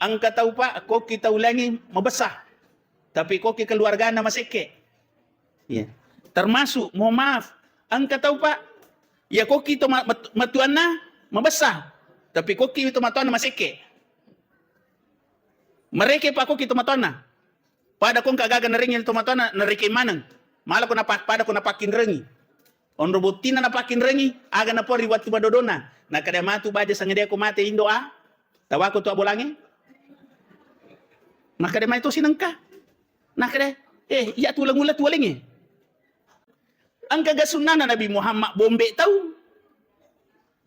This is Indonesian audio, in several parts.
Angka tahu pak, koki tahu ulangi membesar. Tapi koki keluarga masih ke. Ya. Termasuk, mohon maaf, angka tahu pak, ya koki itu matuana membesar. Tapi koki itu matuana masih ke. Mereka pak koki itu matuana. Pada kong kagagan neringin itu matuana, neriki manang. Malah kona pada kona pakin rengi. On robotina na pakin rengi, aga na pori waktu badodona. Na kada matu baja sangede ko mate indo a. Tawa ko to abolangi. Na kada mai to sinangka. Na kada ya tulang ulat walingi. Ang kagasunan na Nabi Muhammad bombe tahu.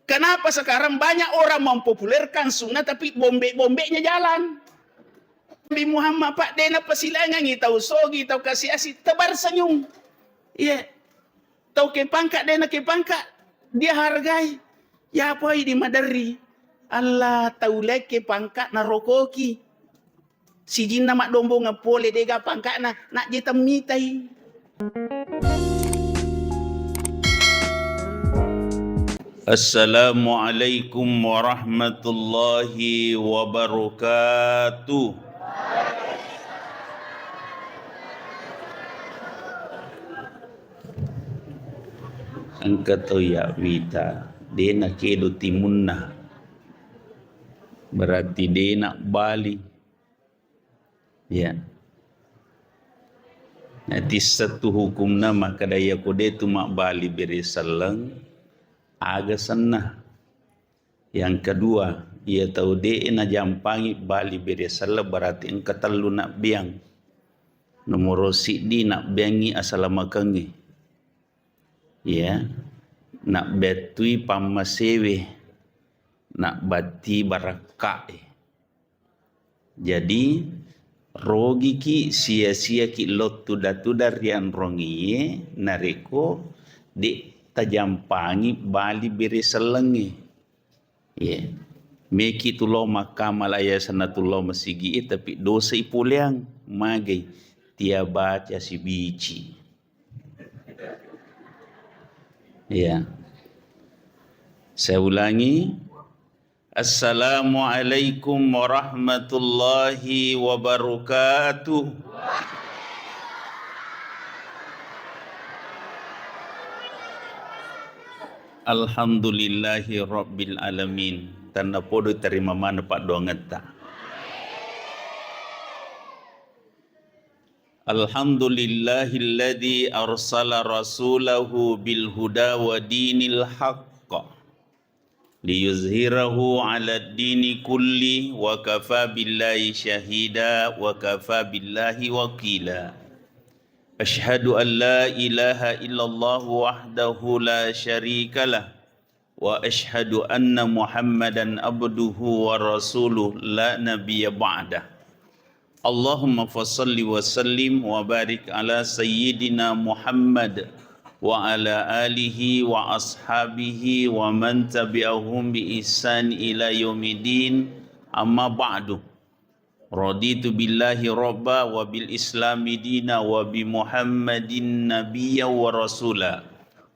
Kenapa sekarang banyak orang mempopulerkan sunnah tapi bombe-bombenya jalan. Nabi Muhammad pak dena pasilangan tahu sogi tahu kasih asih tebar senyum. Iya. Tahu ke pangkat dena ke pangkat dia hargai. Ya apa ini madari. Allah tahu leke pangkat na rokoki. Si jin nama dombo ngapole dega pangkat nak jitam mitai. Assalamualaikum warahmatullahi wabarakatuh. Angkat ya wita dena kedo timunna berarti dena Bali ya nanti satu hukum nama kadaya kode tu mak Bali beri selang aga senah. Yang kedua ia tahu dena jampangi Bali beri selang berarti engkau telu nak biang nomor sidi nak biangi asalamakangi ya nak betui pamasewe nak bati barakah jadi rogi ki sia-sia ki lot tuda rian rongi nareko di tajampangi Bali beri selengi ya meki tulo makamalaya sanatulo masigi tapi dosa ipuliang magai tia baca si bici. Ya. Saya ulangi. Assalamualaikum warahmatullahi wabarakatuh. Alhamdulillahi rabbil alamin. Tanda podo terima mana pak doangeta. Alhamdulillahilladzi arsala rasulahu bil huda wa dinil haqq liyuzhirahu 'ala ad-dini kulli wa kafa billahi syahida wa kafa billahi wakila. Asyhadu an la ilaha illallah wahdahu la syarikalah wa asyhadu anna Muhammadan abduhu wa rasuluh la nabiyya ba'dah. Allahumma fassalli wa sallim wa barik ala sayyidina Muhammad wa ala alihi wa ashabihi wa man tabi'ahum bi ihsan ila yaumidin amma ba'du. Raditu billahi rabba wa bil islami dina wa bi Muhammadin nabiyya wa rasula.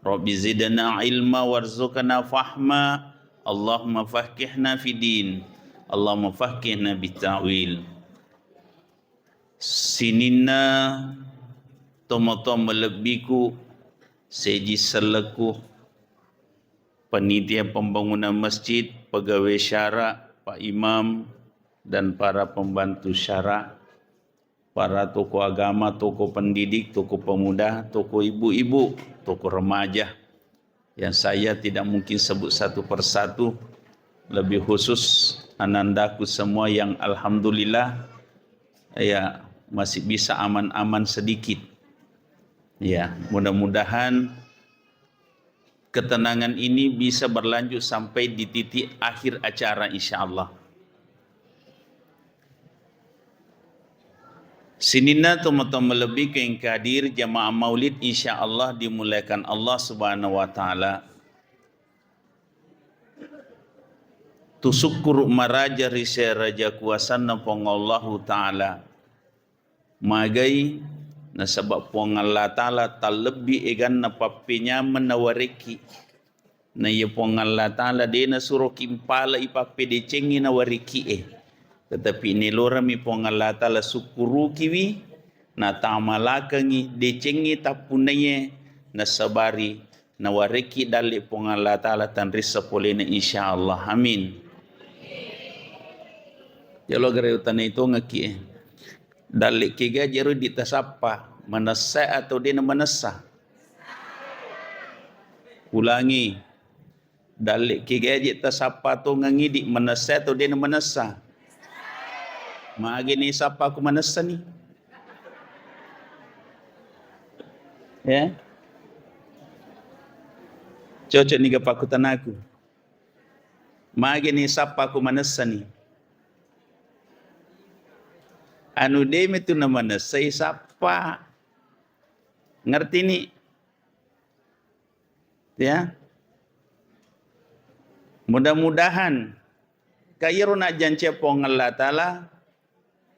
Rabbi zidna ilma warzuqna fahma. Allahumma faqihna fi din. Allahumma faqihna bi ta'wil. Sinina tomo-tomo melebiku seji seleku panitia pembangunan masjid, pegawai syara, Pak Imam dan para pembantu syara, para tokoh agama, tokoh pendidik, tokoh pemuda, tokoh ibu-ibu, tokoh remaja yang saya tidak mungkin sebut satu persatu, lebih khusus anandaku semua yang alhamdulillah ya masih bisa aman-aman sedikit. Ya, mudah-mudahan ketenangan ini bisa berlanjut sampai di titik akhir acara insyaallah. Sinina teman-teman lebih ke yang hadir jamaah maulid insyaallah dimulaikan Allah Subhanahu wa taala. Tusyukur maraja risa raja kuasana pongallahu taala. Magai na sebab puang Allah Ta'ala terlebih egan na papinya menawariki na iya puang Allah Ta'ala dia na suruh kimpala ipapi dicengi na wariki Tetapi ni lora mi pong Allah Ta'ala sukuru kiwi na tamalakangi decengi tapunaye na sabari na wareki dali pong Allah Ta'ala tanrisa polena insyaallah amin. Jalo gare utana itu ngaki dali kiga jeru ditasapa menesa atau dia menesa. Ulangi, dalik kiga jita sapa tu ngangidi menesa atau dia menesa. Magi ni sapa aku menesa ni. Ya. Cocok ni kepakutan aku. Magi ni sapa aku menesa ni. Anu dem itu nama menesa sapa. Ngerti ni? Ya, mudah-mudahan kairu nak janji pong Allah Ta'ala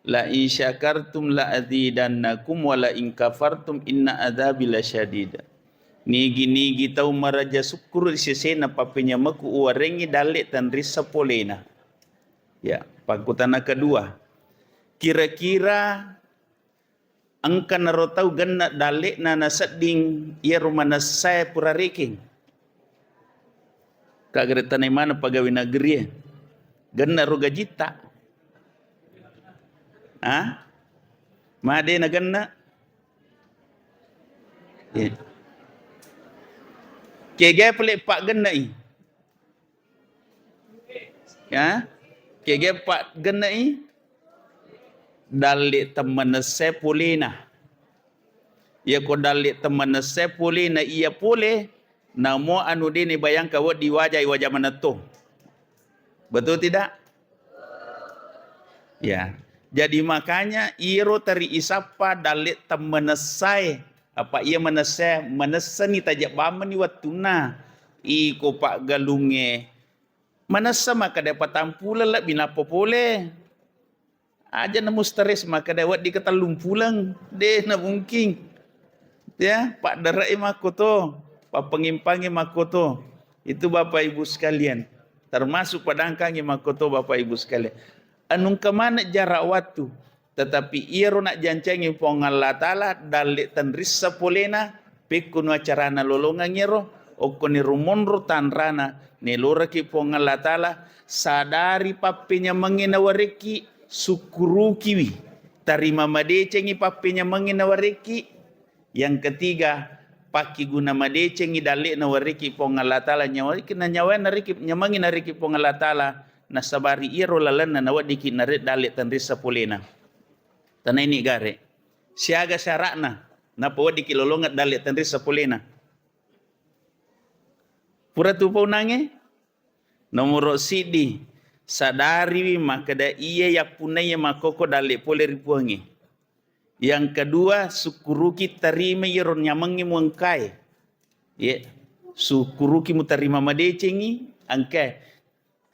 la in syakartum la azidannakum wa la in kafartum inna adzabi lasyadid. Nigi tau maraja syukur sesena papenya maku uarengi dalik tan risa polena. Ya, pangkutana kedua. Kira-kira angka narotau ganna dalik na nasading ia rumana saya pura reking. Kagereta na mana pagawi negeri ganna ruga jita. Ha? Made na ganna. Ya. Kege pelik pak ganna i. Ya? Kege pak ganna i. Dalik teman sepulina. Ya ko dalik teman sepulina ia boleh. Namo anu dini bayang kau di wajah mana tu. Betul tidak? Ya. Jadi makanya iro tari isapa dalik teman sai. Apa ia menasani tajak baman ni watuna. Iko pak galunge. Manasa maka dapat tampula lah bina popole. Aja nemu stres maka dawat diketalung pulang deh na mungkin ya pak darai makoto pak pengimpangi makoto itu bapak ibu sekalian termasuk padangkangi makoto bapak ibu sekalian anung kemana jarak waktu tetapi iro nak jancangi pong Allah Ta'ala dalik tanrisa polena pekunu acarana lolongan iro okoni rumonro tanrana nelora ki pong Allah Ta'ala sadari papenya mangina wareki sukuru kiwi tarima madecengi papenya mangina wareki. Yang ketiga paki guna madecengi dalik na wareki pong Allah Ta'ala nyawariki na nyawan nariki nyamangi nariki pong Allah Ta'ala nasabari iro lalan na nawadiki narit dalik tanrisa polena tanay ni gare siaga syarakna na pawadiki lolongat dalik tanrisa polena pura tu pau nange nomor sidi sadari maka da iya ya punaya makoko dalik pole ripuangi. Yang kedua sukuruki tarima yeron nyamangi muangkai. Ya, sukuruki mutarima madecengi angkai.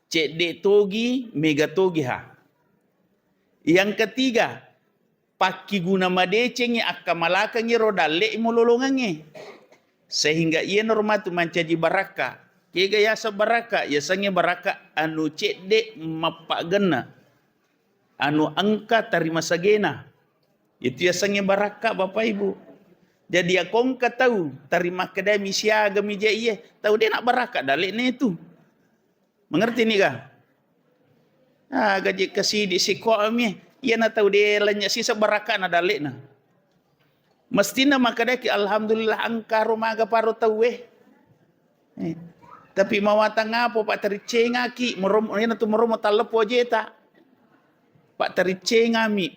Cek de togi mega togi ha. Yang ketiga paki guna madecengi akamalaka ngiro dalik mulolongangi. Sehingga ia normatu mancaji baraka. Kega yasa baraka, yasanya baraka anu cedek mapak gena. Anu angka tarima sagena. Itu yasanya baraka Bapak Ibu. Jadi akong tahu tarima kedai siaga mija iya, tahu dia nak baraka dalik ni itu. Mengerti ni kah? Ah gaji kasih di siko ami, ia nak tahu dia lanyak sisa baraka na dalik na. Mestina makadai ki alhamdulillah angka rumaga paro tahu Tapi mawatang ngapo pak tericenga ki merom ina tu merom talepo jeta. Pak tericenga mi.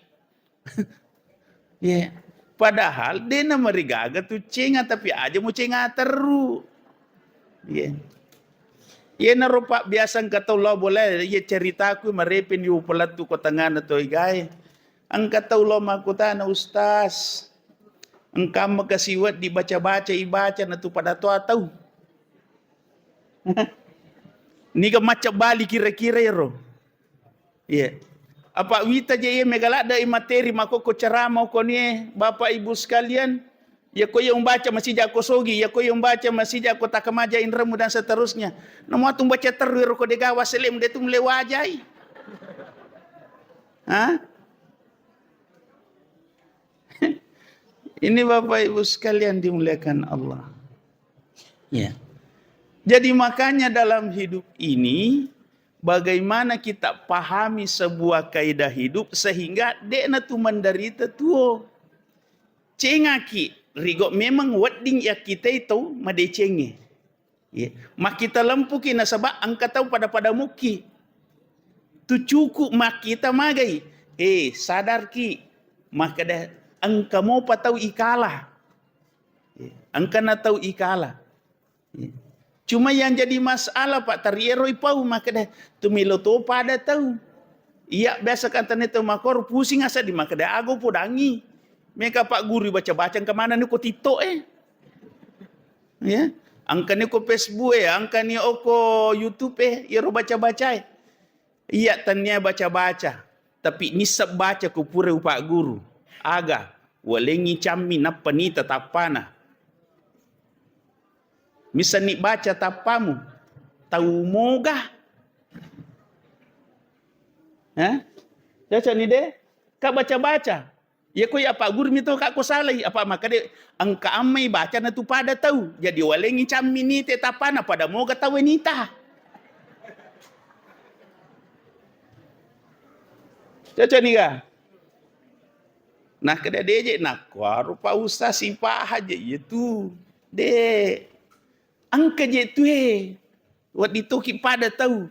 Ya, padahal dia na marigaga tu cenga tapi aja mau cenga teru. Ya. Ia na rupa biasa kata Allah boleh ia ceritaku marepin yu pelatu ko tangan atau igai. Ang kata Allah makutana ustaz. Engkau makasiwat dibaca-baca ibaca na tu pada tua tahu. Ni ke macam bali kira-kira ro. Iya. Apa wita je ye megalada materi makoko ceramah ko ni Bapak Ibu sekalian, ya ko yang baca masih jako sogi, ya ko yang baca masih jako takamaja indramu dan seterusnya. Namo tung baca terus ko degawa selem de tum lewajai. Hah? Ini Bapak Ibu sekalian dimuliakan Allah. Ya. Jadi makanya dalam hidup ini bagaimana kita pahami sebuah kaidah hidup sehingga dekna tu menderita tuo. Cengaki rigo memang wedding ya kita itu made cenge. Ya. Mak kita lempuki nasabak angka tahu pada muki. Tu cukup mak kita magai. Sadar ki maka dah angka mau patau ikalah. Ya. Angka na tahu ikalah. Ya. Cuma yang jadi masalah Pak Tariero ipau maka dah tu miloto pada tahu. Iya biasa kata itu makor pusing asa di maka dah ago podangi. Mereka Pak Guru baca-baca ke mana ni ko tito ya. Angka ni ko Facebook angka ni ko YouTube ya ro baca-baca Iya tanya baca-baca. Tapi nisab baca ko pure Pak Guru. Aga walengi cammi napa ni tatapana. Misa ni baca tapamu, tahu moga. Baca ni deh, kak baca-baca. Ya kau ya Pak Guru mito kak ko salah. Apa maka deh angka amai baca na tu pada tahu. Jadi walengi cammi ni te tapana pada moga tahu nita. Baca ni kah? Nah kada deje nak waru Pak Ustaz sipah aja itu. Dek. Angka je tu Wat itu ki pada tahu.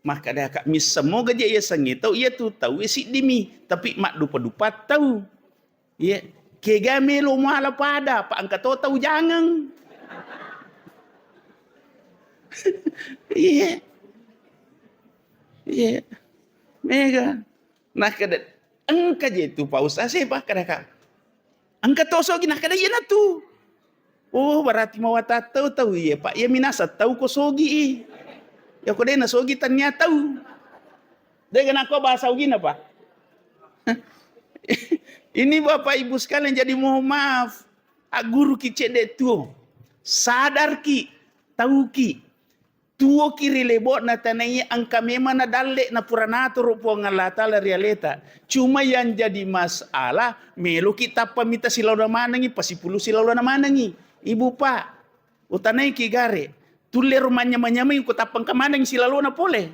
Maka dah kak mis semoga je ya sangi tahu ia tu tahu si demi tapi mak dupa-dupa tahu. Ya ke game lo mala pada pak angka tahu jangan. Iya. Iya. Mega. Nah kada angka je tu Pak Ustaz apa kada kak. Angka toso gina kada iya na tu. Oh berarti mau tahu ya Pak. Ya minasa tahu ko sogi Ya ko na sogi tanya tahu. Dengan aku bahasa ugina Pak. Ini Bapak Ibu sekalian jadi mohon maaf. Guru ki cede tuo. Sadar ki, tahu ki. Tuo ki rilebo na tanai angka memang na dalle na puranato rupo ngalata la realeta. Cuma yang jadi masalah melo kita pamita silau na manangi pasipulu silau na manangi. Ibu Pak, utanai ki gare, tulle rumahnya manyamai ko tapang kamana ng silalo na pole.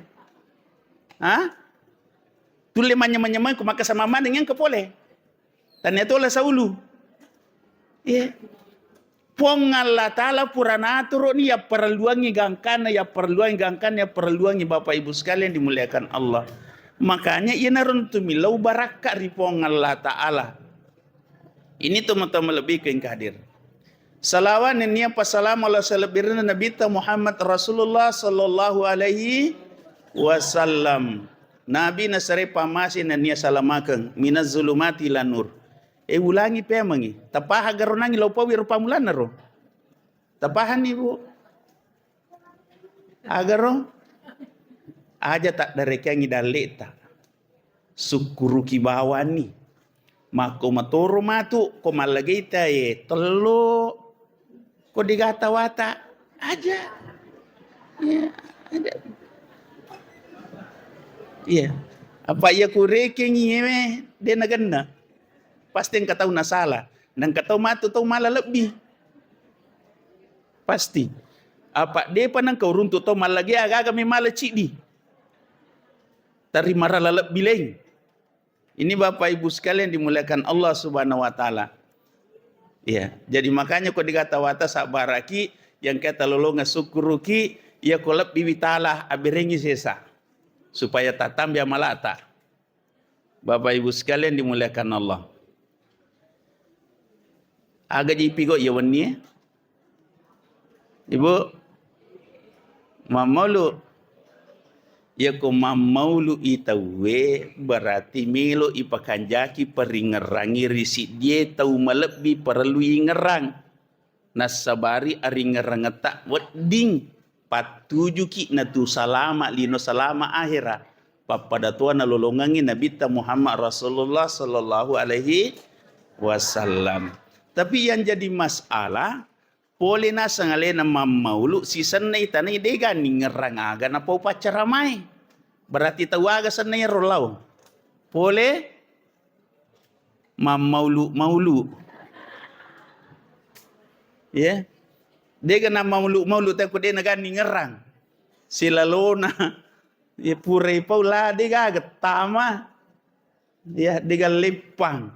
Tulle manyamai ko maka sama mana yang ke pole. Tanya to la saulu. Pongalla tala puranaturo ni ya perluangi gangkana ya perluangi Bapak Ibu sekalian dimuliakan Allah. Makanya ia narun tumilau baraka ri pongalla taala. Ini teman-teman lebih ke hadir. Salawan ini apa salam Allah selebirna Nabi Muhammad Rasulullah sallallahu alaihi wasallam. Nabi nasare pamasi na niya salamakan minaz zulumati lan nur. Ulangi pe mangi. Tapaha garonangi lopo wir pamulan ro. Tapahan ibu. Agaro aja tak dari kangi daleta. Sukuru ki bawani. Mako matoro matu ko malagita telo ko digata wata aja. Ya, ada. Iya. Apa ya kureke ngime de nagana. Pasti engkau tahu nasalah. Dan engkau tahu matu tahu malah lebih. Pasti. Apa dia panang kau runtuh tahu malah lagi agak malah cik di. Tari marah lebih lain. Ini Bapak Ibu sekalian dimuliakan Allah Subhanahu wa taala. Ya, jadi makanya kau dikata wata sabaraki yang kata lolonga syukuruki ya kolab bibitalah abirengi sesa. Supaya tatam ya malata. Bapak Ibu sekalian dimuliakan Allah. Agak jipigo ya wani. Ibu mamaulu ya ko mamaulu itawe berarti melo ipakanjaki peringerangi risi dia tahu melebi perlu ngerang nasabari ari ngerangeta wedding patuju ki natu salama lino salama akhira papada tuana lolongangi Nabi Muhammad Rasulullah sallallahu alaihi wasallam. Tapi yang jadi masalah boleh na sangale na mamaulu si sanay tanay dega ni ngerang aga na po pacaramay. Berarti tawaga sanay rolau. Boleh maulu. Ya. Dia kena maulu takut dia nagani ngerang. Silalona. Ya pure paula dia gaget tama. Ya dia lepang.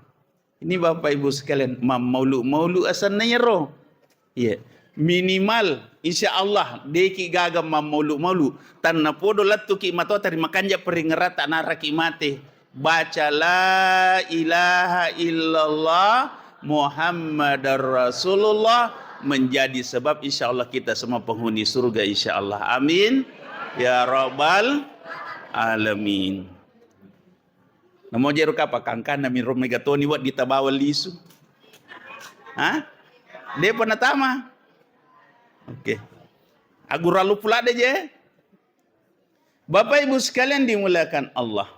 Ini Bapak Ibu sekalian, maulu asan nayro. Ya. Minimal insyaallah deki gaga maulu. Tan napodo lattu ki mato tari makanja peringerata naraki mate. Baca la ilaha illallah Muhammadar Rasulullah menjadi sebab insyaallah kita semua penghuni surga insyaallah. Amin. Ya Rabbal Alamin. Namo jero ka pakangkan na minro megatoni wat ditabawal lisu. Hah? Dia pernah tama. Oke. Aguralu pula deh je. Bapak Ibu sekalian dimuliakan Allah.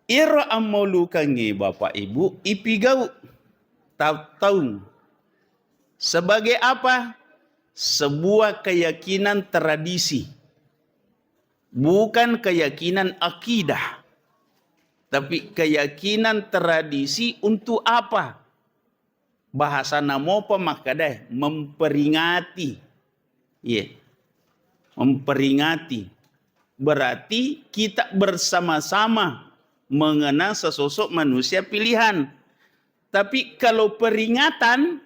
Ira amalu kange Bapak Ibu ipigau tahu sebagai apa? Sebuah keyakinan tradisi. Bukan keyakinan akidah. Tapi keyakinan tradisi untuk apa? Bahasa namo pemakadai memperingati. Yeah. Memperingati. Berarti kita bersama-sama mengenang sesosok manusia pilihan. Tapi kalau peringatan,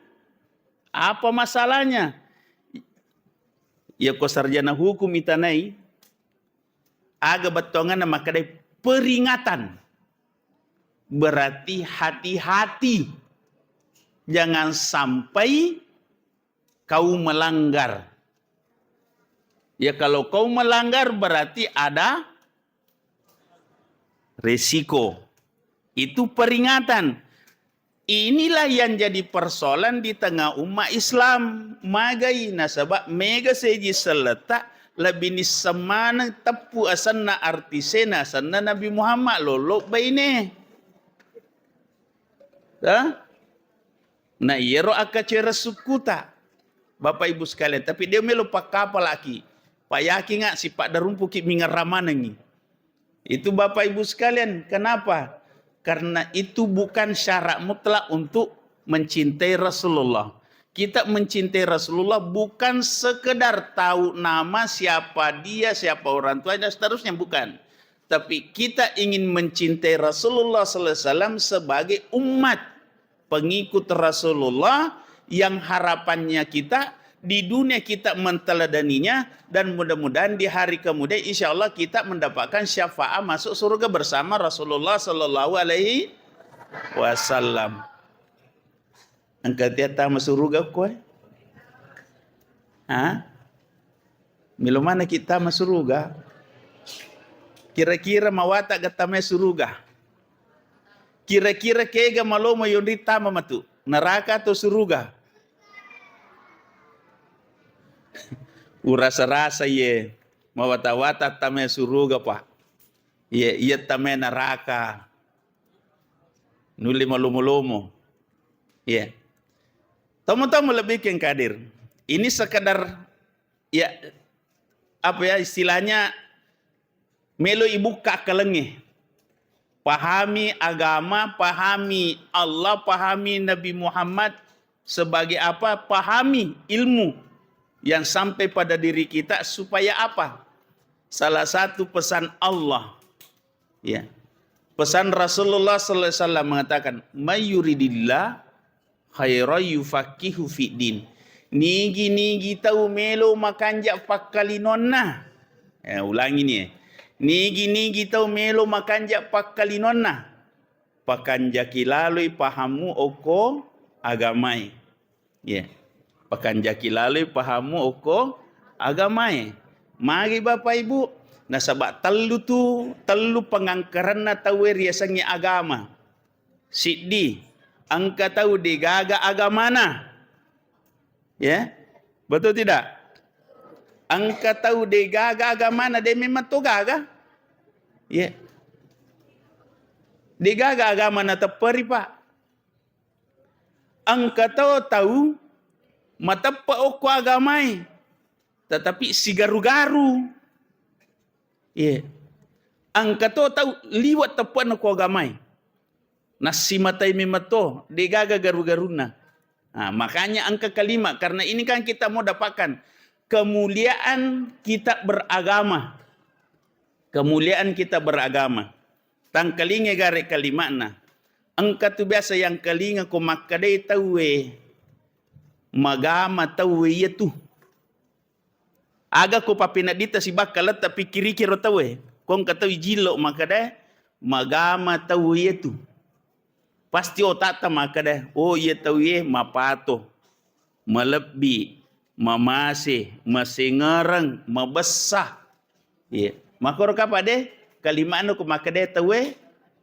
apa masalahnya? Ya ko sarjana hukum itanai, aga batongan na makadai peringatan. Berarti hati-hati. Jangan sampai kau melanggar. Ya kalau kau melanggar berarti ada resiko. Itu peringatan. Inilah yang jadi persoalan di tengah umat Islam. Magai nasabak mega seji seletak lebih ni semana tepu asanna artisena asanna Nabi Muhammad lolok baine. Dah? Nah yero akacera sukuta. Bapak Ibu sekalian. Tapi dia melupa kapal lagi. Pak yakin ngak si Pak Darumpu ki mingaramana ni. Itu Bapak Ibu sekalian. Kenapa? Karena itu bukan syarat mutlak untuk mencintai Rasulullah. Kita mencintai Rasulullah bukan sekedar tahu nama siapa dia, siapa orang tuanya, dan seterusnya. Bukan. Tapi kita ingin mencintai Rasulullah SAW sebagai umat pengikut Rasulullah yang harapannya kita di dunia kita menteladaninya dan mudah-mudahan di hari kemudian insya Allah kita mendapatkan syafaat masuk surga bersama Rasulullah Sallallahu Alaihi Wasallam. Angkat tiata masuk surga kau? Milo mana kita masuk surga? Kira-kira mawata gatame surga? Kira-kira kega malomo yung ritama matu. Neraka atau surga? Urasa-rasa ye. Mawata-wata tame surga pak. Ye tame neraka. Nuli malumo-lumo. Ye. Tamu-tamu lebih yang kadir. Ini sekadar ya apa ya istilahnya melo ibu kakalenge. Pahami agama, pahami Allah, pahami Nabi Muhammad sebagai apa? Pahami ilmu yang sampai pada diri kita supaya apa? Salah satu pesan Allah, ya, pesan Rasulullah Sallallahu Alaihi Wasallam mengatakan, "Mayuridillah khairan yufaqihu fiddin." Nigi tahu melo makanjak pakalinonna. Ulangi nih. Nigi tahu melo makanjak pakalinonna. Pakanjaki lalui pahamu oko agamai. Ya. Pakanjaki lalui pahamu oko agamai. Mari Bapak Ibu, nasabak telu pengangkaran na tahu riasangnya agama. Siddi, angka tahu digaga agamana. Ya. Betul tidak? Angka tahu de gaga agama de memang to gaga. Ya. De gaga agama na teperi pak. Angka tahu matapa oko agamai. Tetapi si garu-garu. Ya. Angka to tahu liwat tepuan ko agamai. Nasi matai memato degaga garu-garuna. Nah, makanya angka kelima, karena ini kan kita mau dapatkan kemuliaan kita beragama. Kemuliaan kita beragama. Tang kalinga gare kelima na. Angka tu biasa yang kalinga ko makadai tawe. Magama tawe itu. Aga ko papinadita si bakalat tapi kiri-kiro tawe. Kung katawi jilo makadai magama tawe itu. Pasti otata makadai. Oh iya tawe mapato. Melebi, mamase, masengerang, mabesah. Ya. Makoro kapade kalimano ko makade tawe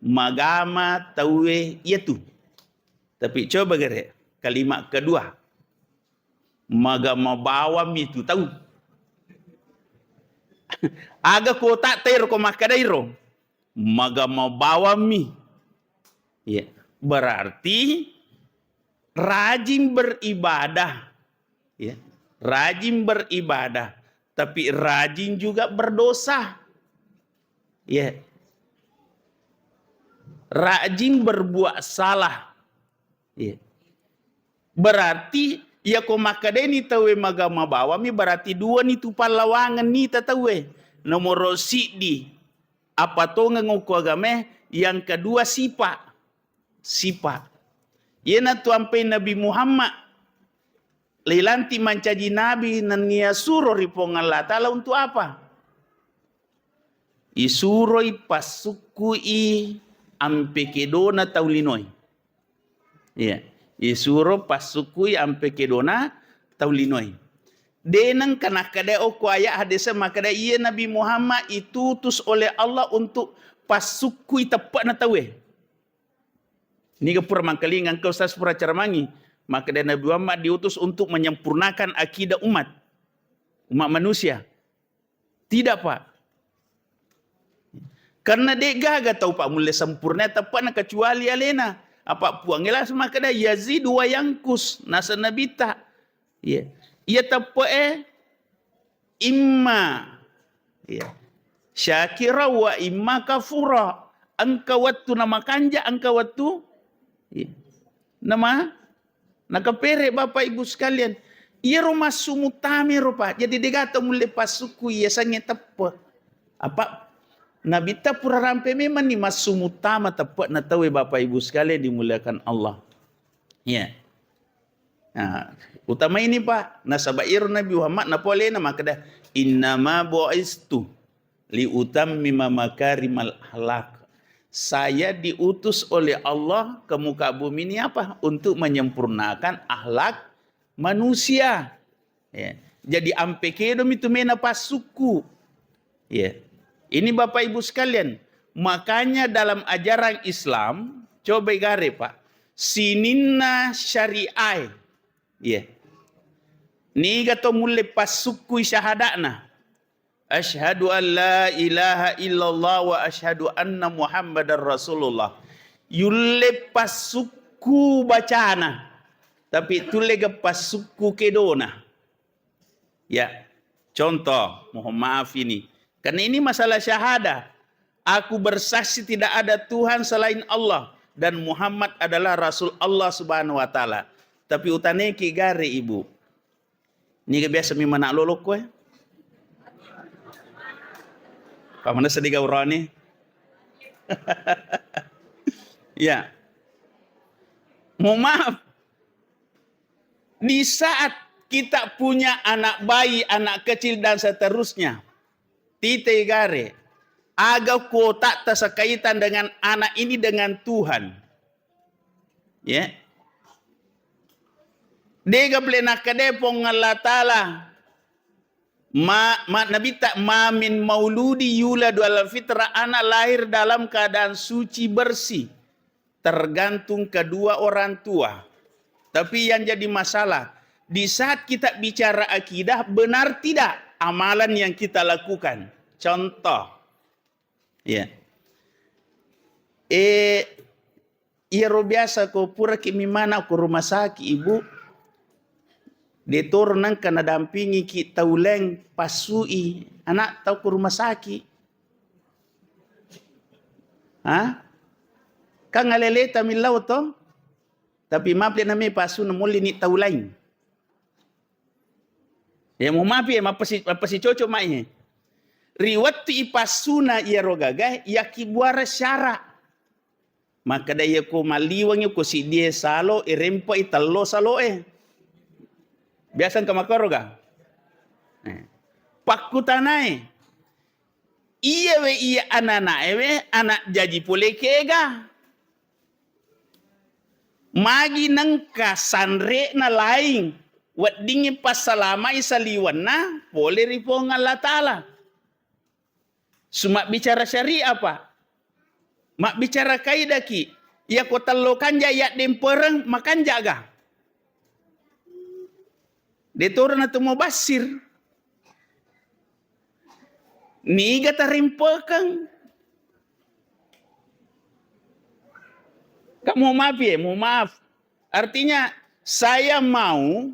magama tawe itu. Tapi coba gere kalimat kedua. Magama bawam itu tahu. Aga ko tak ter ko makadairo. Magama bawami. Ya. Berarti rajin beribadah. Ya. Rajin beribadah. Tapi rajin juga berdosa. Ya. Rajin berbuat salah. Ya. Berarti ya ko makadeni tawe magama bawami berarti dua ni tu palawangan ni tatawe. Nomor sidi apa to ngangko agame, yang kedua sifat. Sifat. Yena tu ampai Nabi Muhammad Leilanti mancaji Nabi nania suro ripong Allah Ta'ala untuk apa? Isuroi pasukui ampe kedona taulinoi. Ya, isuro pasukui ampe kedona taulinoi. Denang kana kada oko ayat hadis makada iya Nabi Muhammad itutus oleh Allah untuk pasukui tepat na tawe. Ini kepura mangkalingan kau sas pura caramangi. Maka Nabi Muhammad diutus untuk menyempurnakan akidah umat manusia. Tidak Pak. Karena dia gagah tahu Pak mulai sempurna tepat kecuali alena. Apa puangilah maka dah yazid wa yankus nasa Nabi tak. Ya. Ia tepat imma. Ya. Syakira wa imma kafura. Angka waktu nama kanja angka waktu. Ya. Nama nakapere Bapak Ibu sekalian. Ia rumah sumutami rupa. Jadi dia kata mulai pasuku ia sangat tepat. Apa Nabi ta pura rampe memang ni masumutama tepat na tahu Bapak Ibu sekalian dimuliakan Allah. Ya. Nah, utama ini Pak. Nasabair Nabi Muhammad napole nama kada innama bu'istu li utammima makarimal akhlak. Saya diutus oleh Allah ke muka bumi ini apa? Untuk menyempurnakan akhlak manusia. Ya. Jadi ampe kedom itu mena pasuku. Ya. Ini Bapak Ibu sekalian. Makanya dalam ajaran Islam, coba gare Pak. Sininna syariah. Ya. Ni gato mulai pasuku syahadana. Asyhadu an la ilaha illallah wa asyhadu anna Muhammadar Rasulullah. Yule pasuku bacana. Tapi tulega pasuku kedona. Ya. Contoh, mohon maaf ini. Karena ini masalah syahadah. Aku bersaksi tidak ada Tuhan selain Allah. Dan Muhammad adalah Rasul Allah Subhanahu wa Ta'ala. Tapi utane ki gare ibu. Ini biasa mi manak lolok ko eh. Pamana sedih gaurani. Ya. Mohon maaf. Di saat kita punya anak bayi, anak kecil dan seterusnya. Tite gare. Aga kota terkaitan dengan anak ini dengan Tuhan. Ya. Dega plena kadepong Allah Ta'ala. Nabi tak min mauludi yuladu ala fitrah, anak lahir dalam keadaan suci bersih. Tergantung kedua orang tua. Tapi yang jadi masalah, di saat kita bicara akidah, benar tidak amalan yang kita lakukan? Contoh. Ya. Iro biasa ko pura kimi mana ko rumah sakit ibu. Detor nang kana dampingi ki tauleng pasui anak tau ke rumah sakit. Ha? Kang ngalele tamilaw to. Tapi mapi na may pasu na muli ni taulain. Ya mo mapi mapasi coco mai. Riwat tu ipasuna ia rogaga ya kibuara syara. Maka daya ko maliwang ko si dia salo irempa italo salo Biasan ka makaroga. Pakutanai. Iya we iya anana we anak jaji pule kega. Magi nang kasanre na laing wat dingi pasalama isaliwan na pole ripo ng Allah Ta'ala. Sumak bicara syariah apa? Mak bicara kaidaki. Ya ko talokan jaya dempereng makan jaga. Detor na tumobasir. Niga tarimpekang. Kamu maaf ya, mau maaf. Artinya saya mau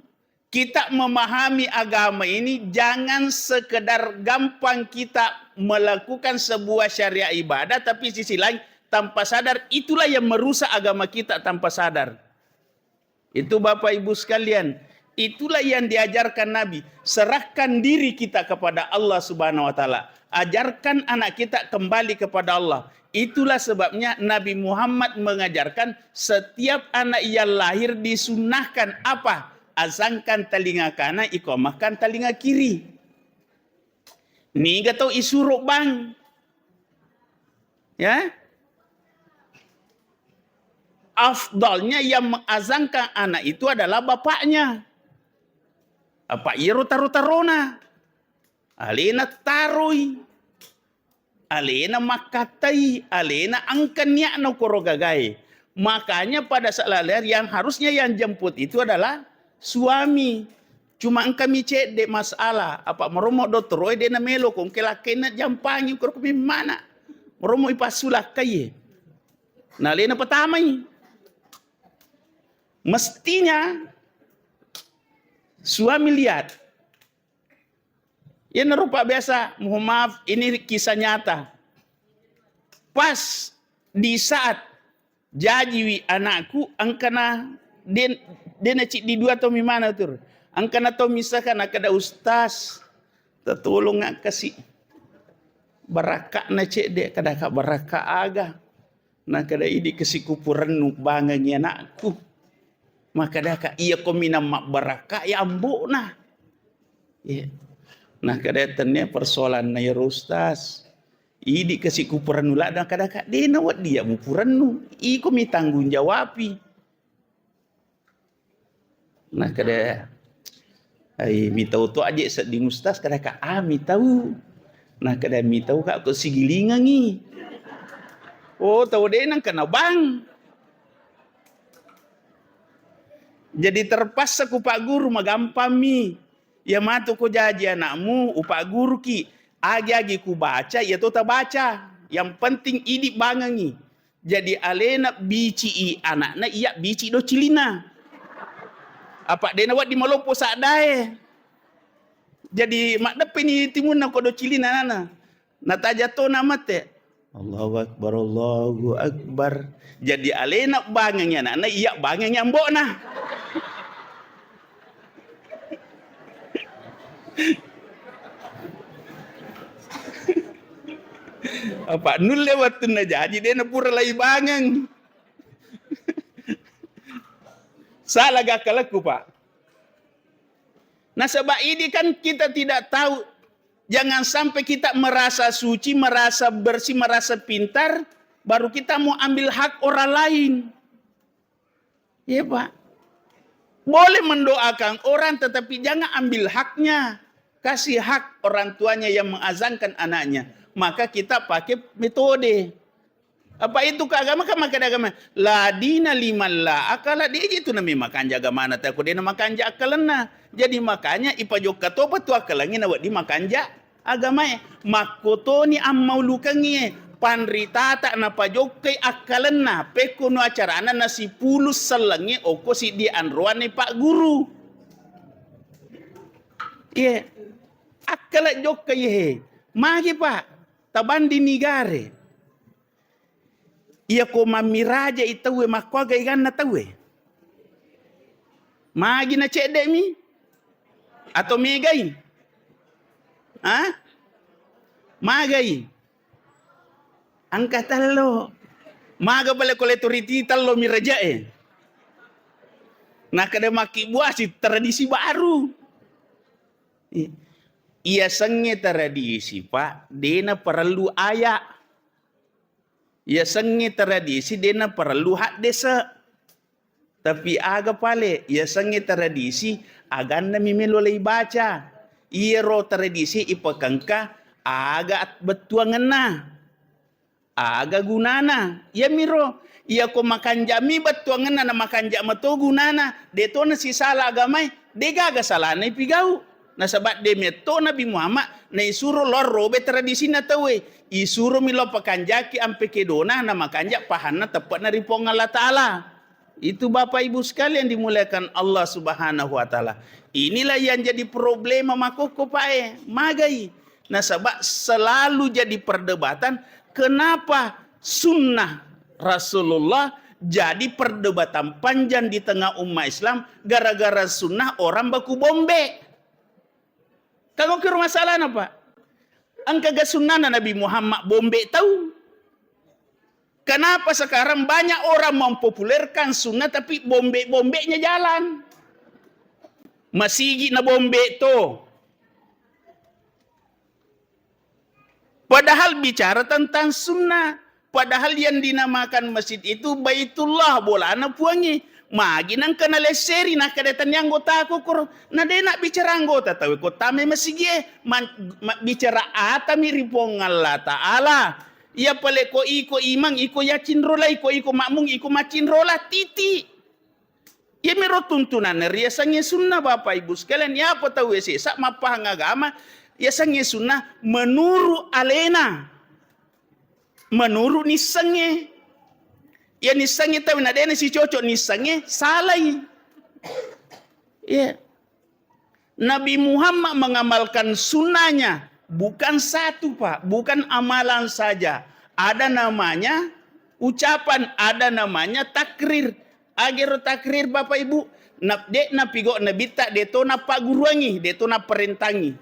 kita memahami agama ini jangan sekedar gampang kita melakukan sebuah syariat ibadah tapi sisi lain tanpa sadar itulah yang merusak agama kita tanpa sadar. Itu Bapak Ibu sekalian, itulah yang diajarkan Nabi. Serahkan diri kita kepada Allah Subhanahu wa taala. Ajarkan anak kita kembali kepada Allah. Itulah sebabnya Nabi Muhammad mengajarkan setiap anak yang lahir disunahkan apa? Azankan telinga kanan, iqamahkan telinga kiri. Ni gatau isuruk bang. Ya. Afdalnya yang mengazankan anak itu adalah bapaknya. Apa iru taru-tarona. Alena tarui. Alena makatai, alena angkannya no korogagai. Makanya pada saat lahir yang harusnya yang jemput itu adalah suami. Cuma kami cek de masalah. Apa meromo dokter oi de na melo kong kelakena jampangi kor kami mana. Meromo ipasulah kaye. Nah lena pertamai. Mestinya suami lihat. Ya nerupa biasa, mohon maaf, ini kisah nyata. Pas di saat jajiwi anakku, angkana dia cik di dua atau mana tur. Angkana atau misalkan ada ustaz, tertolong ngak kasih baraka na cik dek kada kak baraka aga. Nah kada ini kasih kupuran nuk banganya anakku. Maka dah kak iya komina mak baraka ya ambo nah. Yeah. Nah kadatannya persoalan na ya ustaz. Idi kasih kupuran nula dan kadang-kadang dia nawat dia mupuran nu. Iko mi tanggung jawabi. Nah kada ai mi tahu tu aja seding ustaz kadang-kadang mi tahu. Nah kada mi tahu kak ko sigilingan ni. Oh tahu dia nang kena bang. Jadi terpaksa ku pak guru magampang mi. Ya matu ko jaji anakmu upak guru ki agi-agi ku baca ya tota baca yang penting ini bangangi jadi alena bici anakna iya bici do cilina apa dena wat di malopo sadae jadi mak depe ni timunna ko do cilina nana nataja to namate Allahu akbar jadi alena bangangi anakna iya bangangi ambokna. Apa nul lewat tu na jadi dia na pura lay bangang. Salah gakalaku pak. Nah sebab ini kan kita tidak tahu. Jangan sampai kita merasa suci, merasa bersih, merasa pintar. Baru kita mau ambil hak orang lain. Ya pak. Boleh mendoakan orang tetapi jangan ambil haknya. Kasih hak orang tuanya yang mengazankan anaknya. Maka kita pakai metode. Apa itu ke agama? Kan makan agama. La dina liman la akala dia itu nami makan jaga mana tak dia makan jaga akalana. Jadi makanya ipajok katopa tu akalangin awak di makan jaga agama. Makoto ni ammau lukangi panrita tak na pajok kay akalana. Pekuno acarana nasi pulus salangi oko si di anruan ni pak guru. Iya. Akala jok kay he. Magi pak. Taban di negara. Ia ko mamiraja itawe makwaga igana tawe. Magi na cede mi? Atau megai? Ha? Magai. Angka talo. Maga bale koletoriti talo miraja Nah kada maki buah si tradisi baru. Ia senge tradisi pak, dena perlu ayak. Ia senge tradisi dena perlu hak desa. Tapi aga pale, ia senge tradisi aganda mimelo lay baca. Ia ro tradisi ipakangka aga at betuangan na. Aga gunana. Ia miro. Ia ko makanja mi betuangan na makanja mato gunana. Deto na si salah agamay. De gaga salah na ipigau. Na sabat de meto Nabi Muhammad na isuro lor robe tradisi na tawe. Isuro milo pakanjaki ampe kedona na makanja pahana tepat na ripong Allah Ta'ala. Itu Bapak Ibu sekalian dimuliakan Allah Subhanahu wa Ta'ala. Inilah yang jadi problema makoko pae, magai. Nah sebab selalu jadi perdebatan kenapa sunnah Rasulullah jadi perdebatan panjang di tengah umat Islam gara-gara sunnah orang baku bombe. Kalau ke masalah apa? Angka sunnah Nabi Muhammad bombe tahu. Kenapa sekarang banyak orang mempopulerkan sunnah tapi bombe-bombenya jalan. Masigi na bombe to. Padahal bicara tentang sunnah. Padahal yang dinamakan masjid itu Baitullah bolana puangi. Magi nang kena leseri nak kadatan yang anggota aku kur. Na de nak bicara anggota tahu ko tame masigi bicara ata miripong Allah Ta'ala. Ia pale ko iko imang iko yakin rola iko makmung iko macin rola titi. Ia mero tuntunan ria sange sunnah Bapak Ibu sekalian ya apa tahu sih sak mapahang agama ya sange sunnah menuru alena. Menuru ni sange. Ya ni sange tahu na dene si cocok ni sange salai. Ya. Nabi Muhammad mengamalkan sunnahnya bukan satu Pak, bukan amalan saja. Ada namanya ucapan, ada namanya takrir. Agar takrir Bapak Ibu, dek napigo nabita deto na paguruangi, deto na perintangi.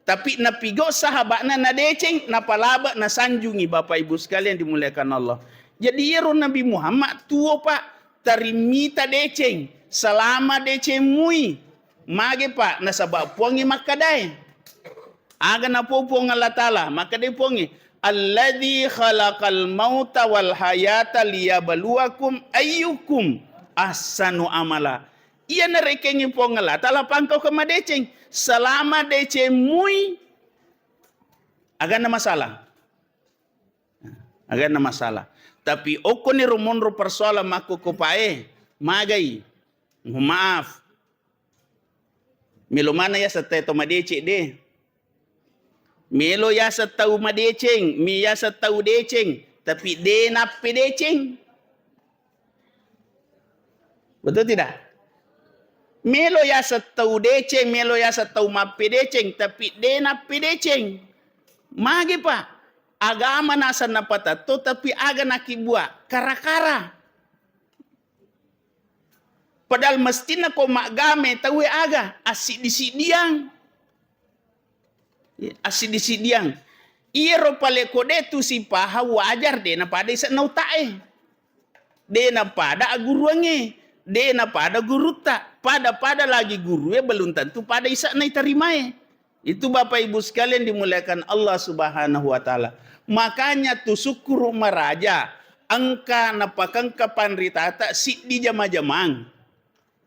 Tapi napigo sahabatna na deceng, na palaba na sanjungi Bapak Ibu sekalian dimuliakan Allah. Jadi ya Nabi Muhammad tuo Pak, tarimita deceng, selama deceng mui. Mage Pak, nasabab puangi makadai. Aga na po Allah Ta'ala, maka dia pongi alladzi khalaqal mauta wal hayata liyabluwakum ayyukum ahsanu amala. Ia na rekengi pong Allah Ta'ala pangkau ke madeceng selama deceng mui aga na masalah. Aga na masalah. Tapi oko ni rumonro persoalan mako kopae magai. Maaf. Milo mana ya seteto madece de. Melo ya setau madeceng, mi ya setau deceng, tapi de nape deceng. Betul tidak? Melo ya setau deceng, melo ya setau mape deceng, tapi de nape deceng. Magi Pak, agama nasa napatato tapi aga nakibua kara-kara. Padahal mestinya ko magame tahu aga asik disidiang. Asik disidiang. Iya ro pale kode tu si paha wajar de na pada isa nau tae. De na pada aguruange. De na pada guru tak. Pada lagi guru belum tentu pada isa nai tarimae. Itu Bapak Ibu sekalian dimuliakan Allah Subhanahu wa Ta'ala. Makanya tu syukur maraja. Angka napakang kapanritata si di jama-jamang.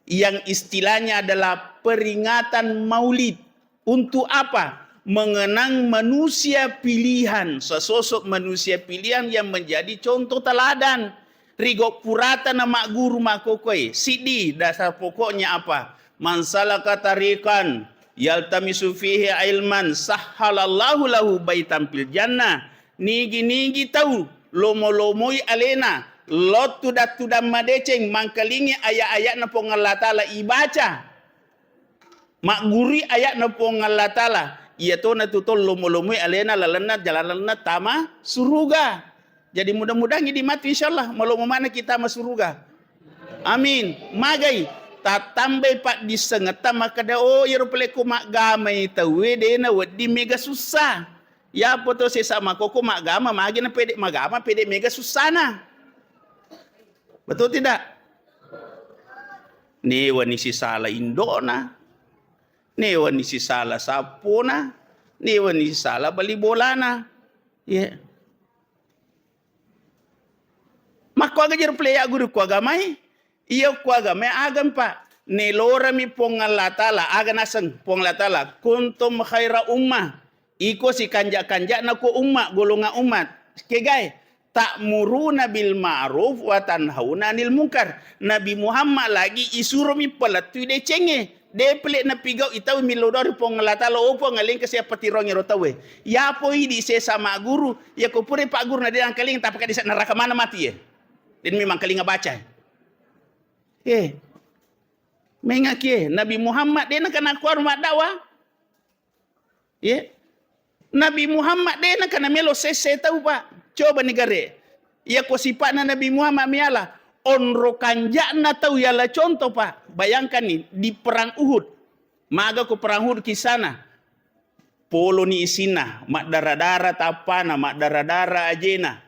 Yang istilahnya adalah peringatan maulid. Untuk apa? Mengenang manusia pilihan. Sesosok manusia pilihan yang menjadi contoh teladan. Rigo purata nama guru makokoi. Sidi dasar pokoknya apa? Man salaka tariqan yaltamisu fihi ilman sahhalallahu lahu baitan fil jannah. Nigi tahu lomo-lomoi alena. Lot tuda madeceng mangkalingi ayat-ayat na pong Allah Ta'ala ibaca. Makguri ayat na pong Allah Ta'ala. Ia to na tutol lomo-lomoi alena lalana jalan tama suruga. Jadi mudah-mudahan ini mati insyaallah. Malu mana kita masuk surga. Amin. Magai. Tatambai pak di sengeta maka da oh iro peleku mak gamai tawe de na wedi mega susah. Ya poto se sama koko mak gama magi na pede magama pede mega susah na. Betul tidak? Ni wani si sala indona. Ni wani si sala sapona. Ni wani si sala bali bolana. Ya. Mako aga jero playa guru ko agamai. Iya ko agamai agam pa. Nelora mi pongalatala aga nasang pongalatala kuntum khaira ummah. Iko si kanja-kanja na ko umma golongan umat. Kegay ta'muruna bil ma'ruf wa tanhauna 'anil munkar. Nabi Muhammad lagi isuro mi palatu de cenge. De plek na pigaw itaw mi lodor pongalatala opo ngaling kasi patirongi rotawe. Ya po idi se sama guru ya ko pure pak guru na de ang kaling tapi ka di sa neraka mana mati ya. Dan memang kaling baca. Mengaki Nabi Muhammad dia nak kena keluar rumah dakwah. Nabi Muhammad dia nak kena melo sese tahu pak. Coba negara. Ya ko sifatna Nabi Muhammad miala onro kanjana tahu ya la contoh pak. Bayangkan nih di perang Uhud. Maga ko perang Uhud kisana. Polo ni isina, mak darah-darah tapana, mak darah-darah ajena.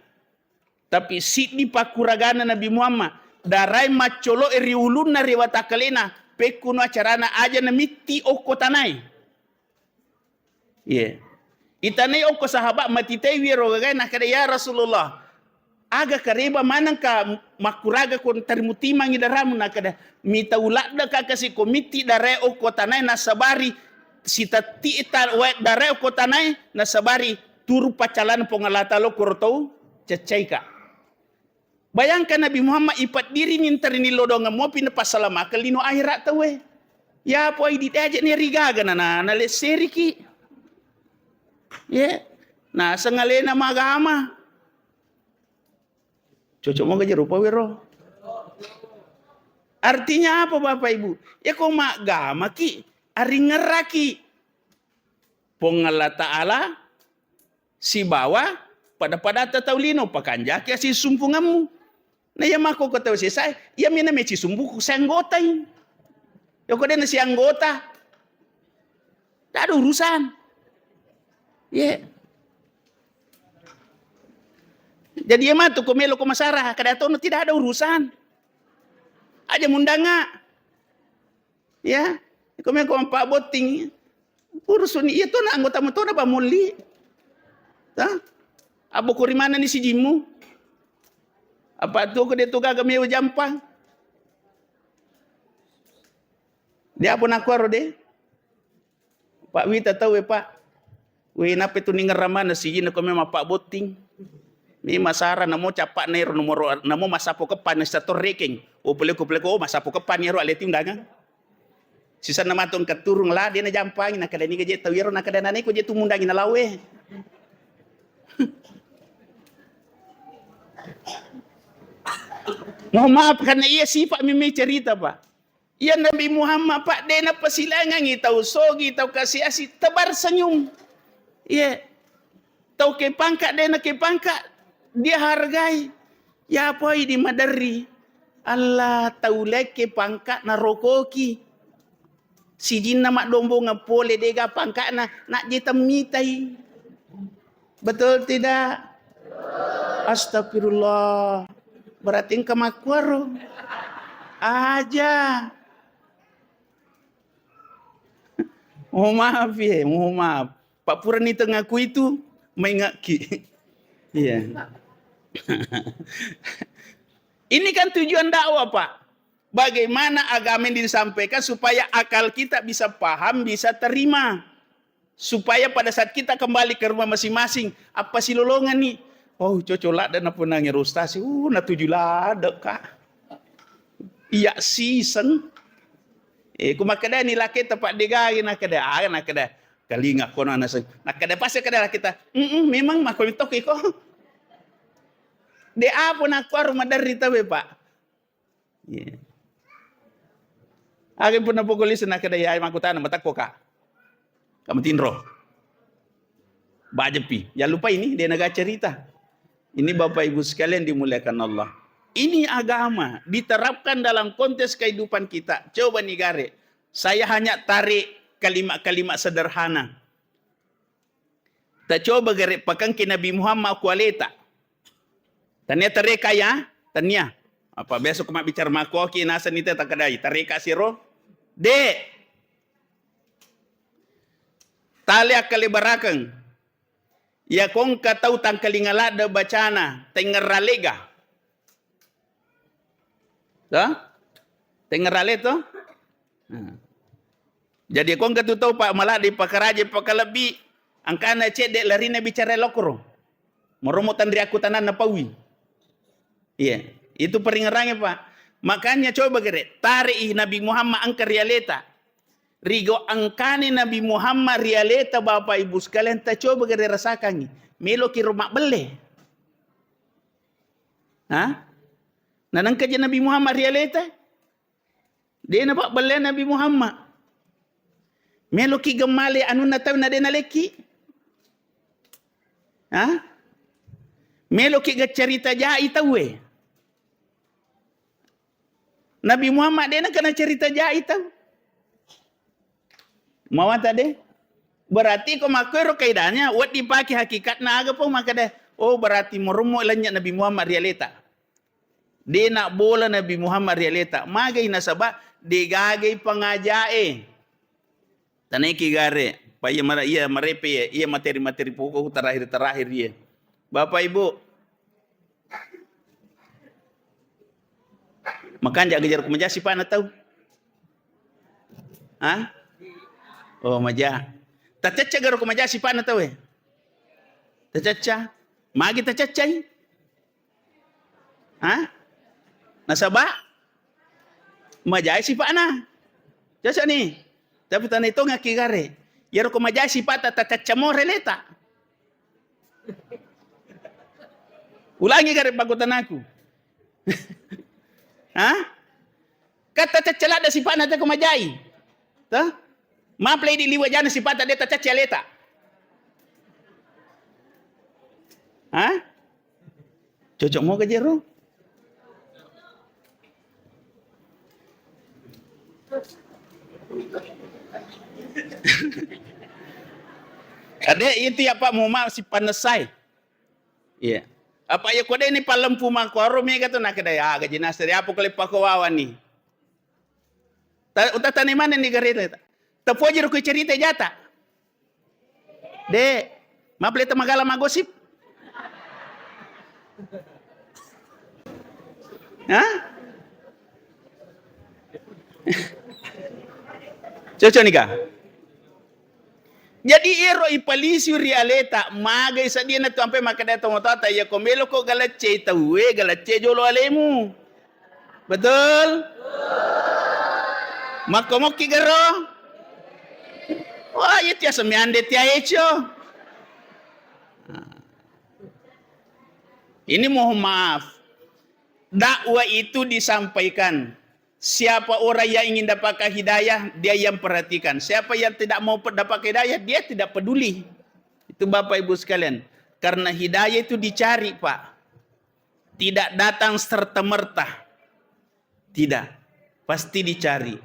Tapi si di pakuragana Nabi Muhammad darai macolo eri ulun na riwata kalena pekuno acarana aja na miti oko tanai. Itanai oko sahabat mati tai wiro gagai nak kada ya Rasulullah. Aga kareba manang ka makuraga kon tarimuti mangi daramu nak kada mita ulada ka kasi komiti darai oko tanai nasabari sitati ita darai oko tanai nasabari turu pacalan pongalata lo korotau cecai ka. Bayangkan Nabi Muhammad ipat diri nintar ni lodongan mo pinapasalama kalino akhirat tawe. Ya po ay ditajet ni rigaga na leseriki. Nah sengalena magama. Cocok mo gaji rupa wiro. Artinya apa Bapak Ibu? Ya kok magama ki ari ngeraki. Pongala Ta'ala si bawa pada tataulino pakanjaki si sumpunganmu. Na ya mako kata saya, ya mina meci sumbuku sa anggota ini. Ya kok na si anggota. Tak ada urusan. Jadi ya matu komelo ko masara kada tono tidak ada urusan. Aja mundanga. Ya, komelo ko Pak Boting. Urusun itu na anggota mo to na ba muli. Ta? Abo ko rimana ni si Jimu? Apa tu ko detu gaga meu jampang? Dia pun aku aro de. Pak Wita tahu Pak. We napa tu ningar ramana si Jina ko memang Pak Boting. Mi masara namo capak nero nomor namo masapo kepan stator ranking. O peleko masapo kepan yero aleti undangan. Sisa nama ton katurung lah dia na jampang na kada ni gaje tahu yero na kada nane ko je tu mundangi na lawe. Mohon maaf karena ia sifat mimi cerita Pak. Ia Nabi Muhammad Pak dia na pasilangan tahu sogi tahu kasih asih tebar senyum. Tahu ke pangkat dia na ke pangkat dia hargai. Ya apa ini madari. Allah tahu leke pangkat na rokoki. Si jin na mak dombo ngapole dega pangkat na nak jeta mitai. Betul tidak? Astagfirullah. Berarti engkau makwaro aja. Mohon maaf mohon maaf. Pak Purani tengaku itu mengaki. Ini kan tujuan dakwah Pak. Bagaimana agama yang disampaikan supaya akal kita bisa paham, bisa terima. Supaya pada saat kita kembali ke rumah masing-masing, apa sih lolongan nih? Oh, cocolah dan apa nangir ustaz. Na tujuh ladek kak. Iya season. Kumakada ni laki tempat digari nakada. Nakada. Kali ngak kono anaseng. Nakada pasti kada kita. Memang mah kau tok iko. De apa nak rumah dari tawe Pak. Akin pun napokulis nakada ya makutana matak ko kak. Kamu tinro. Bajepi. Jangan lupa ini dia naga cerita. Ini Bapak Ibu sekalian dimuliakan Allah. Ini agama diterapkan dalam konteks kehidupan kita. Coba nih Gare, saya hanya tarik kalimat-kalimat sederhana. Tak coba Gare pakai ke Nabi Muhammad kualeta. Tanya tereka ya, tanya. Apa besok mak bicara mako ki nasan itu tak kadai. Tereka siro. De. Talia kali barakang. Ya kong katau tangkalingala da bacana tengeralega. Dah? Tengerale to? Jadi kong katutau pak malah di pakaraje pakalabi angkana cedek lari na bicara lokro. Moromotan riaku tanan na pawi. Iya, itu peringarannya Pak. Makanya coba gere, tarik Nabi Muhammad angka realeta. Rigo angkane Nabi Muhammad realeta Bapak Ibu sekalian, tak coba gere rasakan. Melo ki rumah bele. Hah? Nanang kaja Nabi Muhammad realeta. Dia nampak bele Nabi Muhammad. Melo ki gemale anu nataw na dena leki. Hah? Melo ki cerita jai tawe. Nabi Muhammad dia nak kena cerita jai tahu. Mau tadi? Berarti kau makero kaidahnya, wat dipakai hakikat na aga pun maka deh. Oh berarti merumu lanya Nabi Muhammad realita. Dia nak bola Nabi Muhammad realita. Magai nasabah digagai pengajae. Taneki gare. Paya ia merepe ia materi-materi pokok terakhir dia. Bapak Ibu. Makan jaga jarak meja si pana tahu. Hah? Oh maja. Tacaca garo ko maja si pana tahu eh. Tacaca. Magi tacacay. Hah? Nasaba? Majay si pana. Caca ni. Tapi tanah itu ngaki gare. Yaro ko majay si pata tacaca mo releta. Ulangi gare bagutan aku. Hah? Kata cacala ada si pana ta ko majay. Ta? Maplay di liwa jana si pata deta cacaleta. Hah? Cocok mo ka jero? Ada itu ya Pak mau si panasai. Iya. Apa ya kode ini palempu mangkoro mi kata nak kedai aga jinas dari apa kali pakowawan ni. Uta tani mana ni garita. Tapojer ko cerita jata. De, mapleta magala magosip. Hah? Cocok nih kah? Jadi ero ipalisi realeta magai sa dia na tu ampe makada tomotata ya komelo ko galace tawe galace jolo alemu. Betul? Makomok kigaro? Wah, itu ya semiande tia echo. Ini mohon maaf. Dakwah itu disampaikan. Siapa orang yang ingin dapat hidayah, dia yang perhatikan. Siapa yang tidak mau dapat hidayah, dia tidak peduli. Itu Bapak Ibu sekalian. Karena hidayah itu dicari, Pak. Tidak datang serta-merta. Tidak. Pasti dicari.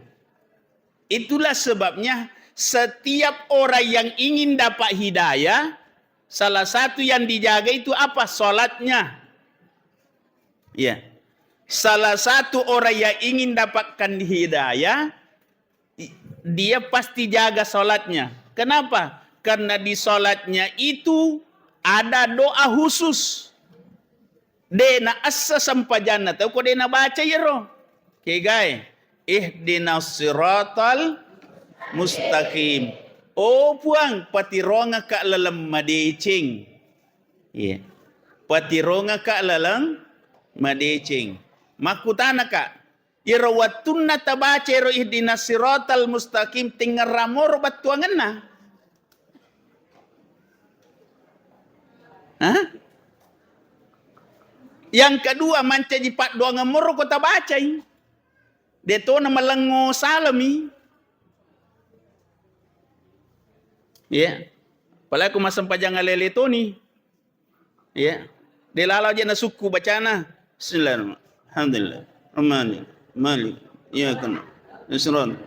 Itulah sebabnya setiap orang yang ingin dapat hidayah, salah satu yang dijaga itu apa? Salatnya. Ya. Salah satu orang yang ingin dapatkan hidayah, dia pasti jaga salatnya. Kenapa? Karena di salatnya itu ada doa khusus. Dena assa sampajana. Tahu kok dena baca ya roh? Oke guys. Ihdinas siratal mustaqim. Oh puang patironga ka lalang madecing. Yeah. Patironga ka lalang madecing. Makutana ka. Iro watunna tabaca iro ihdinas siratal mustaqim tingaramor batuangan na. Hah? Yang kedua manca jipat doa ngamor ko tabaca. Deto na malango salami. Ya. Yeah. Pala ko masampajang alele to ni. Ya. Yeah. Delala aja na suku bacana. Bismillahirrahmanirrahim. Alhamdulillah. Rahmani. Malik. Ya kan. Isron.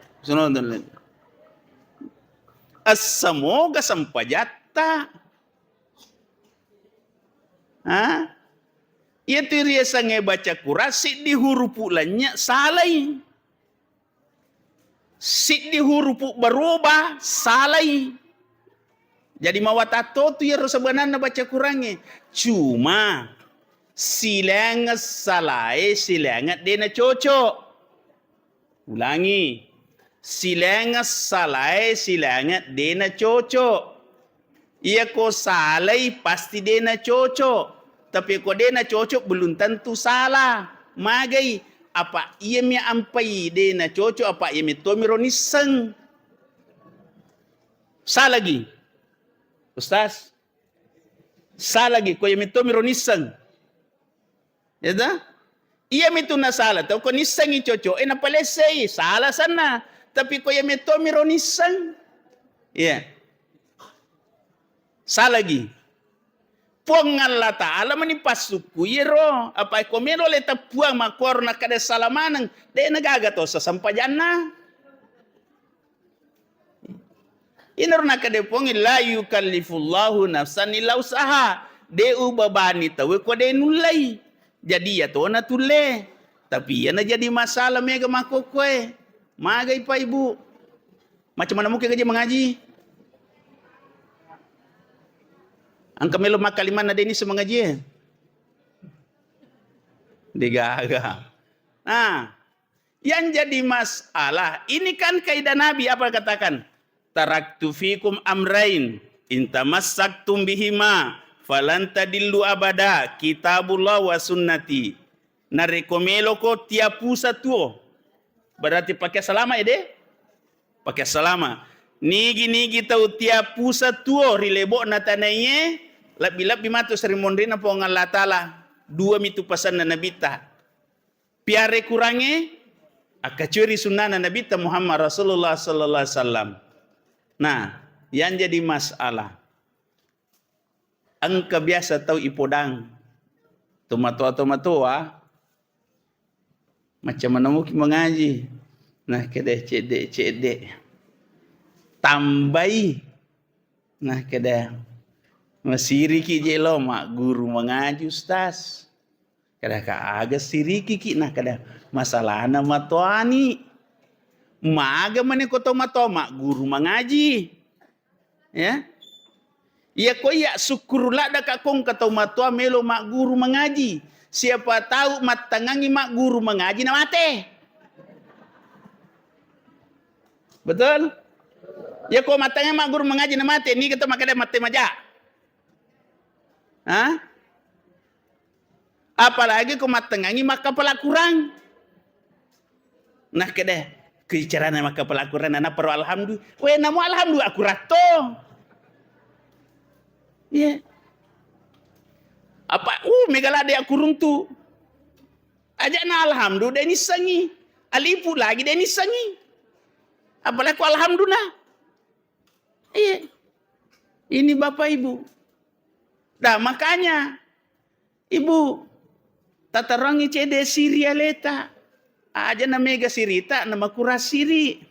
Semoga sampajata. Ha? Itu dia sangai baca Quran, si di huruf ulanya salai. Si di huruf berubah salai. Jadi mawatato tu ya sebenarnya baca Qurannya. Cuma silangat salai, silangat dena cocok. Ulangi. Silangat salai, silangat dena cocok. Ia ko salai pasti dena cocok. Tapi ko dena cocok belum tentu salah. Magai apa ia mi ampai dena cocok apa ia mi tomiro niseng. Salah lagi. Ustaz, salah lagi, ko yami to mironisang. Ya iya mi tu na salah, tau ko nisang i coco, na palesay, salah sana. Tapi ko yami to mironisang. Ya. Salah lagi. Puang Allah Ta'ala manipasuku yero, apa ko mero leta puang makor na kada salamanang, de nagagato sa sampajana. Inarna kadepong la yukallifullahu nafsan illa usaha. Deu babani tawe ko de nulai. Jadi ya to na tule. Tapi ya na jadi masalah mega makokwe. Magai pa ibu. Macam mana mungkin kerja mengaji? Angka melo makaliman na deni semengaji. Digaga. Nah, yang jadi masalah ini kan kaidah Nabi apa katakan? Taraktu fikum amrain intamassaktum bihima falan tadillu abada kitabullah wa sunnati. Na rekomelo ko tiapu satu. Berarti pakai salama ide? Pakai salama. Nigi tau tiapu satu rilebo natanaiye lab bimato serimondri na po ng Allah Ta'ala. Dua mitu pasan na nabita. Piare kurange akacuri sunnah na nabita Muhammad Rasulullah sallallahu alaihi wasallam. Nah, yang jadi masalah, angka biasa tahu ipodang, tomatua, macam mana mungkin mengaji, nah kedai cedek, tambai, nah kedai masiriki jelo mak guru mengaji ustaz, kedai agak siriki nah kedai masalah nama tuani. Maga mane ko toma guru mengaji. Ya. Ia ko ya syukurlah da kakong katau matua melo mak guru mengaji. Siapa tahu matangangi mak guru mengaji na mate. Betul? Ya ko matangnya mak guru mengaji na mate ni kita makada mate maja. Hah? Apalagi ko matangangi mak kepala kurang. Nah kedeh kecarana maka pelakuran anak perlu alhamdulillah. We namu alhamdulillah akurat to. Ya. Apa megala de akurung tu. Aja na alhamdulillah ini sangi. Alipu lagi ini sangi. Apalagi alhamdulillah. Iya. Ini Bapak Ibu. Dah makanya Ibu tatarangi cede Syria leta. Aja na mega sirita nama kuras siri.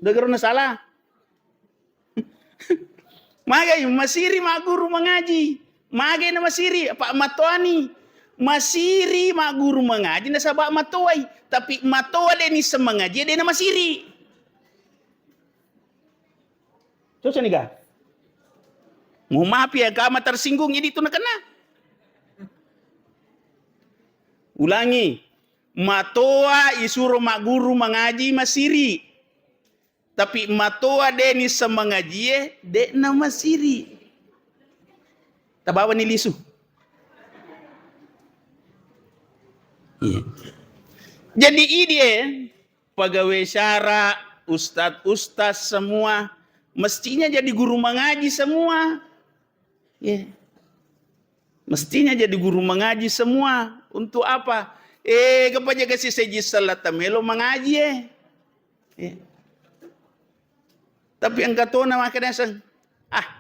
Dengar na salah. Magay masiri mak guru mengaji. Magay na masiri pak matoani. Masiri mak guru mengaji na sabak matoai. Tapi matoa deni semengaji dia na masiri. Cocok nih ga? Mau maaf ya kama tersinggung jadi itu nak kena. Ulangi. Matoa isuruh mak guru mengaji masiri. Tapi matoa deni semengaji de nama siri. Tabawa ni lisu. Iya. Jadi ide pegawai syara, ustaz semua mestinya jadi guru mengaji semua. Ya. Mestinya jadi guru mengaji semua. Untuk apa? Kepada kasih seji salat melo mengaji. Tapi yang kata nama kadang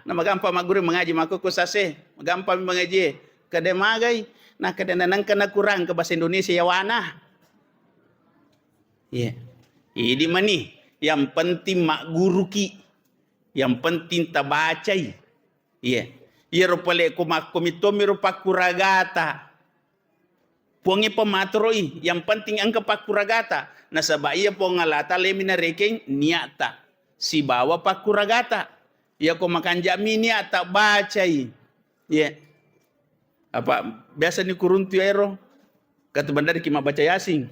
Nama gampang maguru mengaji mako kusase, gampang mengaji. Kada magai, nah kada nanang kana kurang ke bahasa Indonesia ya wana. Ya. Ini mani, yang penting mak guru ki, yang penting tabacai. Ya. Ia rupale komitomi rupa kuragata. Puangi pematroi, yang penting angka pakuragata. Nasaba ia pongalata lemina rekeng niata. Si bawa pakuragata. Ia ko makan jami niata bacai. Ya. Apa biasa ni kuruntu ero kata bandar kima baca yasin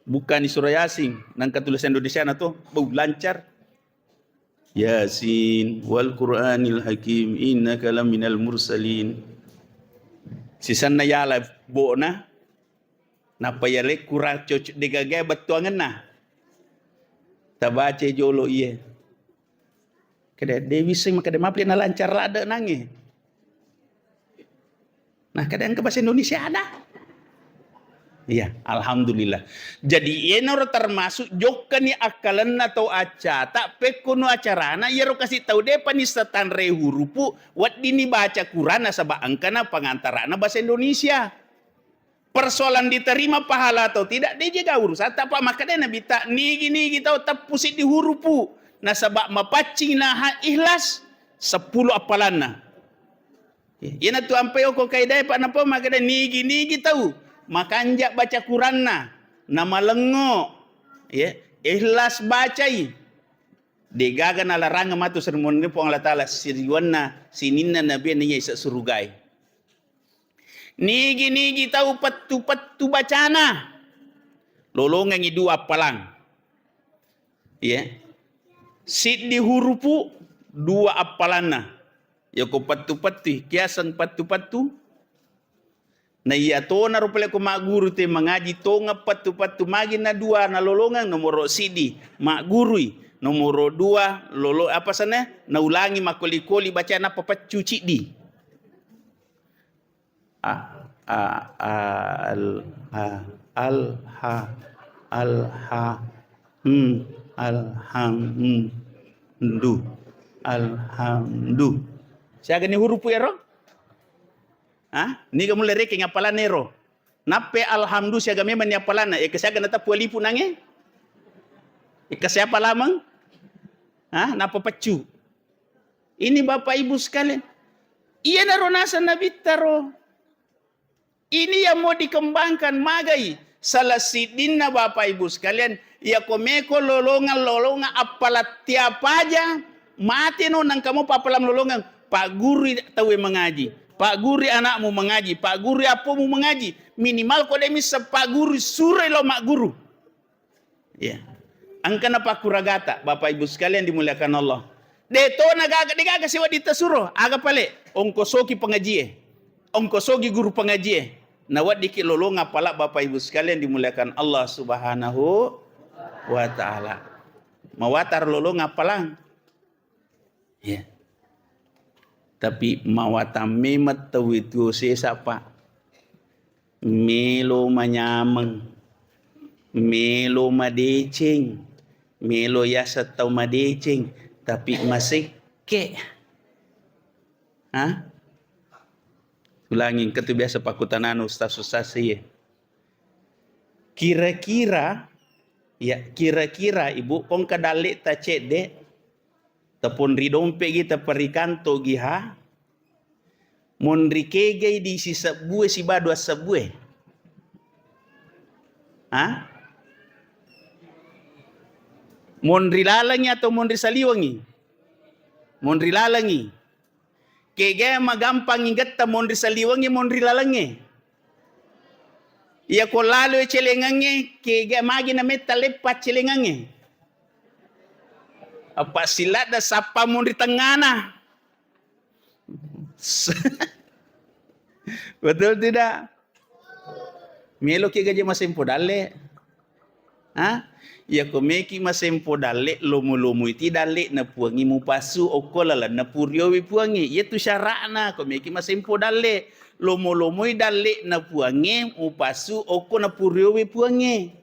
bukan di surah yasin nang katulisan Indonesia na to bau lancar yasin wal qur'anil hakim innaka laminal mursalin sisan na yala bona napa yale kurang cocok digagay batuangan na tabace jolo iye kada dewi sing makade mapli na lancar lada nange. Nah, kadang ke bahasa Indonesia ada. Iya, alhamdulillah. Jadi yenor termasuk jokani akalan atau aca tak pekono acarana yero kasih tahu de panisatan re hurupu wat dini baca Quran nasaba angkana pangantarana bahasa Indonesia. Persoalan diterima pahala atau tidak dia jaga urusan tak apa maka dia nabi tak nigi tahu tak pusing di hurupu nasaba mapacing nah ikhlas 10 apalana. Ina tu ampai oko kaidai pak napa maka dah nigi tahu makanjak baca Quran nama lengo ya ikhlas bacai degagan ala ranga matu sermon ni pong Allah taala siriwanna sininna nabi ni isa surugai nigi tahu patu bacana lolongan i dua palang ya sit di hurupu dua apalana ya ko patu kiasan patu na iya to na rupale ko maguru te mangaji to nga patu magi na dua na lolongan nomoro sidi magurui nomoro 2 lolo apa sana na ulangi makoli baca na papacuci di alhamdu siaga ni huruf ero? Ni kamu lereke ngapalan ero. Nape alhamdu siaga memang ni apalan kesiaga nata pualipu nange. Siapa lamang? Napa pacu? Ini Bapak Ibu sekalian. Iya naro nasa nabi taro. Ini yang mau dikembangkan magai. Salah sidin na Bapak Ibu sekalian. Ya komeko lolongan apalat tiap aja. Mati no nang kamu papalam lolongan. Pak guru tahu mengaji, Pak guru anakmu mengaji, Pak guru apamu mengaji. Minimal kau demi sepak guru surai lo mak guru. Ya, angkana Pak kuragata, Bapak Ibu sekalian dimuliakan Allah. Deto naga siwa ditasuro, aga pale, ongkosogi pengaji, ongkosogi guru pengaji. Nawat dikit lolong apalak Bapak Ibu sekalian dimuliakan Allah Subhanahu wa Ta'ala. Mawatar lolong apalang. Ya. Tapi mawata memat tahu itu siapa melo manyameng melo madeceng melo yasa tau madeceng tapi masih ke ulangin ketu biasa pakutanan ustaz saya kira-kira ibu kong kadalik ta cede tapon ridompe kita perikanto giha mon rikege di si sabue si badua sabue mon rilalangi atau mon risaliwangi mon rilalangi kege magampang ingat ta mon risaliwangi mon rilalangi ya ko lalo celengange kege magi na meta lepat celengange apa silat da sapa mun di tengah na. Betul tidak? Melo ki gaje masempo dalle. Ya ko meki masempo dalle lomo iti dalle na puangi mu pasu okolala na puriowi puangi. Yetu syara'na ko meki masempo dalle lomo dalle na puangi mu pasu oko na puriowi puangi.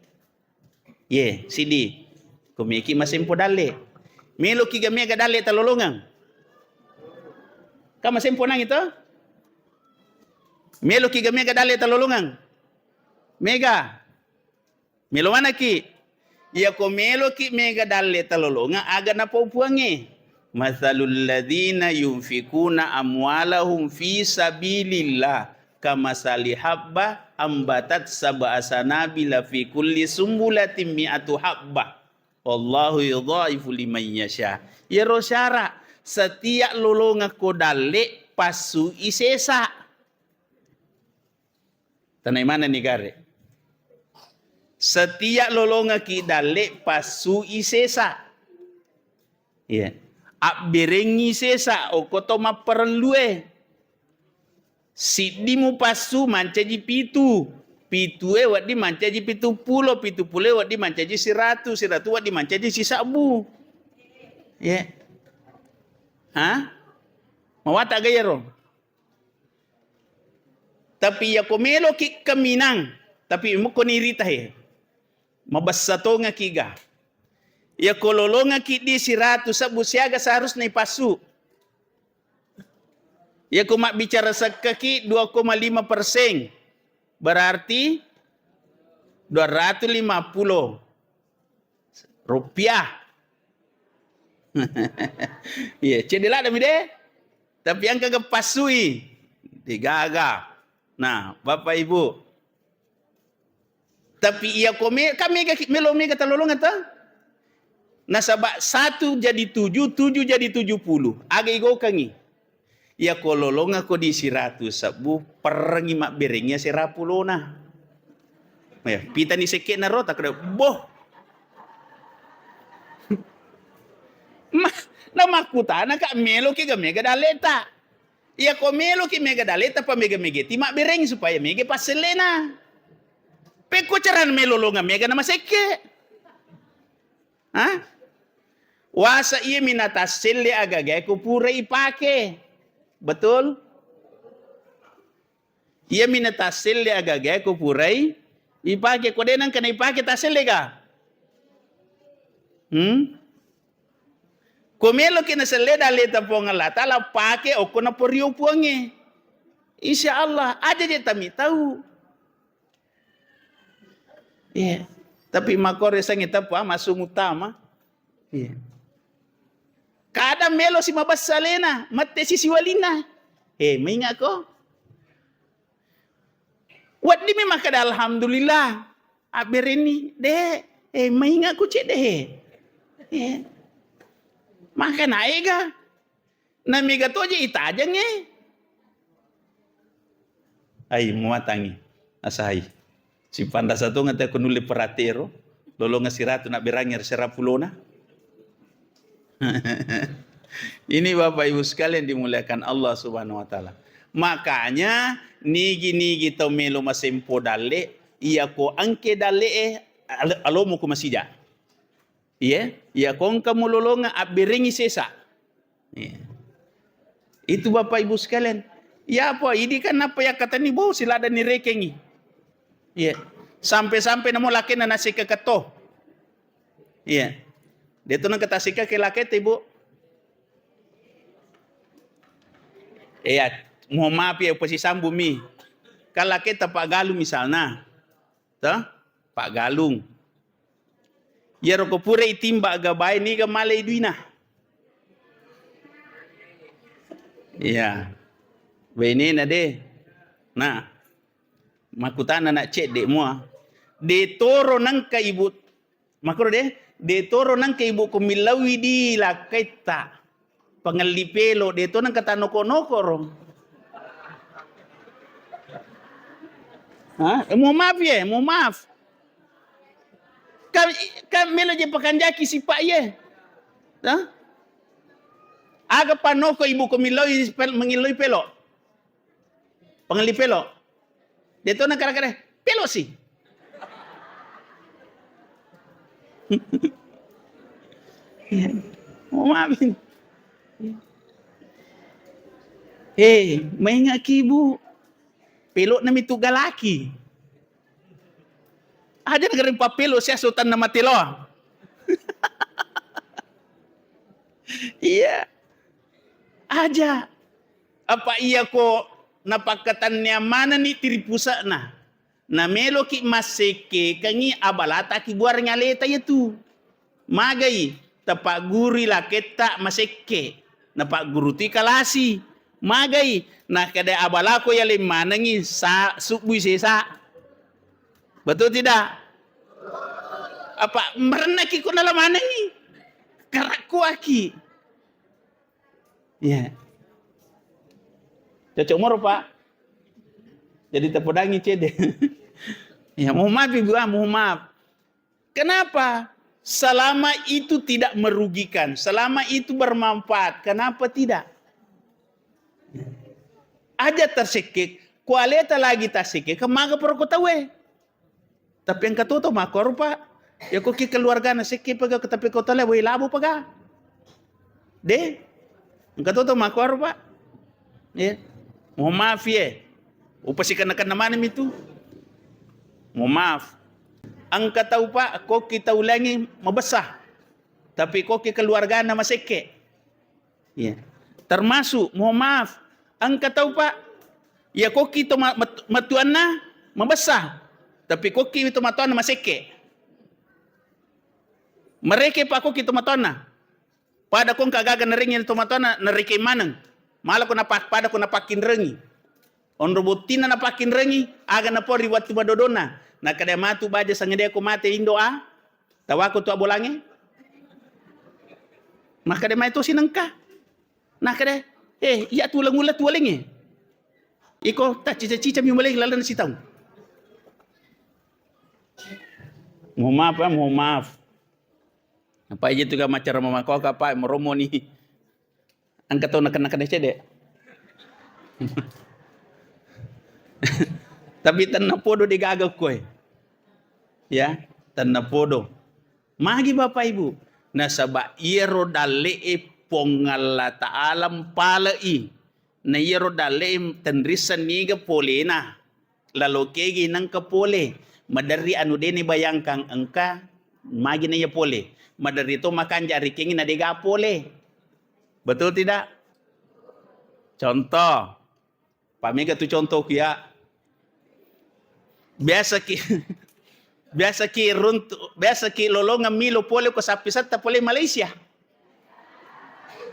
Sidi. Ko meki masempo dalle. Melo ki gamia gadale talolongan. Kama semponang itu? Melo ki ga mega dale talolongang. Mega. Melo mana ki? Ya ko melo ki mega dale talolongang aga na paupuangi. Mathalul ladzina yunfikuna amwalahum fi sabilillah kamasali habba ambatat sab'a sanabila fi kulli sumbulatin mi'atu habba. Wallahu yudhaifu liman yasha. Ya rosyara setiap lolonga ko dale pasu isesa. Tanay mana ni gare? Setiap lolonga ki dale pasu isesa. Ya. Abirengi sesa o koto maperlue. Sidimu pasu mancaji pitu. Pitu wadi mancaji 70, 70 wadi mancaji 100 wadi mancaji si sabu. Ya. Ha? Mawata gaya ro. Tapi ya komelo ki kaminang. Tapi mo konirita he. Mabasato nga kiga. Ya kololonga ki di 100 sabu siaga seharusnya pasu. Ya kumak bicara sekaki 2,5%. Berarti 250 rupiah. Ya, cedela demi deh. Tapi yang kagak pasui digaga. Nah, Bapak Ibu. Tapi ia kami melo mega talolongan ta? Nasabak 1 jadi 7, 7 jadi 70. Aga igo kangi. Ya kololong ako di 100 sabu perengi mak berengnya 10 na. Ya, pita ni sekit na rota kada boh. Na makutana ka melo ki ga mega daleta. Ya ko melo ki mega daleta pa mega megeti mak bereng supaya mega paselena. Pe ko caran melo longa mega na maseke. Ha? Wasa iya minatasili agagay ko pura ipake. Betul? Iya minatasili agagay ko pura ipake. Ko denang kana ipake tasili ka? Komelo kina seleda leta pongala tala pake o kona porio puange. Insya Allah aja je tami tahu. Yeah. Tapi makore sangita pa masung utama. Yeah. Kada melo si mabas salena, mate si siwalina. Maingat ko. Wat di memang kada alhamdulillah. Aberini deh. Maingat ko cek deh. Maka naega. Namiga to aja itajang Ay muatangi. Asai. Si panda satu ngate ko nuli peratero. Lolo ngasiratu nak berangir serapulona. Ini Bapak Ibu sekalian dimuliakan Allah Subhanahu wa taala. Makanya nigi to melo masempo dale iya ko angke dale alomo ko masija. Iya, ya kong kamu lolonga abirengi sesa. Iya. Itu Bapak Ibu sekalian. Ya apa ini kan apa ya kata ni bo sila ada ni rekengi. Iya. Sampai-sampai namo laki na nasi keketo. Iya. Dia tu nang ketasika ke laki ibu. Iya, mohon maaf ya posisi sambumi. Kalau laki Pak Galung misalnya. Tuh, Pak Galung. Ya roko pure itimba gabay ni ga malay duina. Iya. Bene na de. Nah. Makutana nak cek dek mua. De toro nang ka ibu. Makro de. De toro nang ka ibu kumilawi di laketa. Pangalipelo. De to nang kata noko-noko ro. Ha? Mau maaf ya. Mau maaf. Kan melo je pakanjaki si pak ye. Ha? Aga panoko ibu kumilawi mengilawi pelo. Pangalipelo. De to nang kara-kara. Pelo sih. Mau maafin. Maingat ibu. Pelok na mitu galaki. Ada negara papelo siya sultan na matilo. Iya. Aja. Apa iya ko napakatannya mana ni tiripusa na melo ki maseke kangi abalata ki buar ngaleta itu magai tapak guri la keta maseke na pak guru ti kalasi magai nah kada abalako ya le manangi sa subui sesa betul tidak apa merena ki ko nala manangi karaku aki ya cocok moro pak jadi terpedangi cede ya mohon maaf ibu mohon maaf kenapa selama itu tidak merugikan selama itu bermanfaat kenapa tidak aja tersekek kualeta lagi tersekek kemaga perokota we tapi yang katuto makor pak ya kok ki keluarga na sekek paga tapi kota le we labo paga de yang katuto makor pak ya mohon maaf ya upasi kanakan naman itu mohon maaf ang kataw pa kok kita ulangi mabasah tapi kok keluarga na maseke ya termasuk mohon maaf ang kataw pa ya kok kita matuan na mabasah tapi kok kita matuan na maseke mereka pa kok kita matuan na pada kong kagaga na ringin ito matuan na narike manang malah ko napak pada ko napakin rengi on robotina napakin rengi aga na po riwat madodona na kada matu baja sangede ko mate indo tawako to abolange maka de maito sinangka na kada iya tulang ulat tualinge iko ta cica-cica mi mulai lalan si tahu mohon maaf apa aja tu ga macara mama ko ka pa meromo ni angkat to nakan cede tapi tanna podo digagak ko ya tanna podo magi bapak ibu nasaba iero dalle pongalla ta'alam palai na iero dalle tenrisan niga polena lalo kegi nang kapole madari anu dene bayangkang angka magi na ya pole madari to makan jari kengi na diga pole betul tidak contoh pamega tu contoh kia biasa ki lolongan milo pole ko sapisat ta pole Malaysia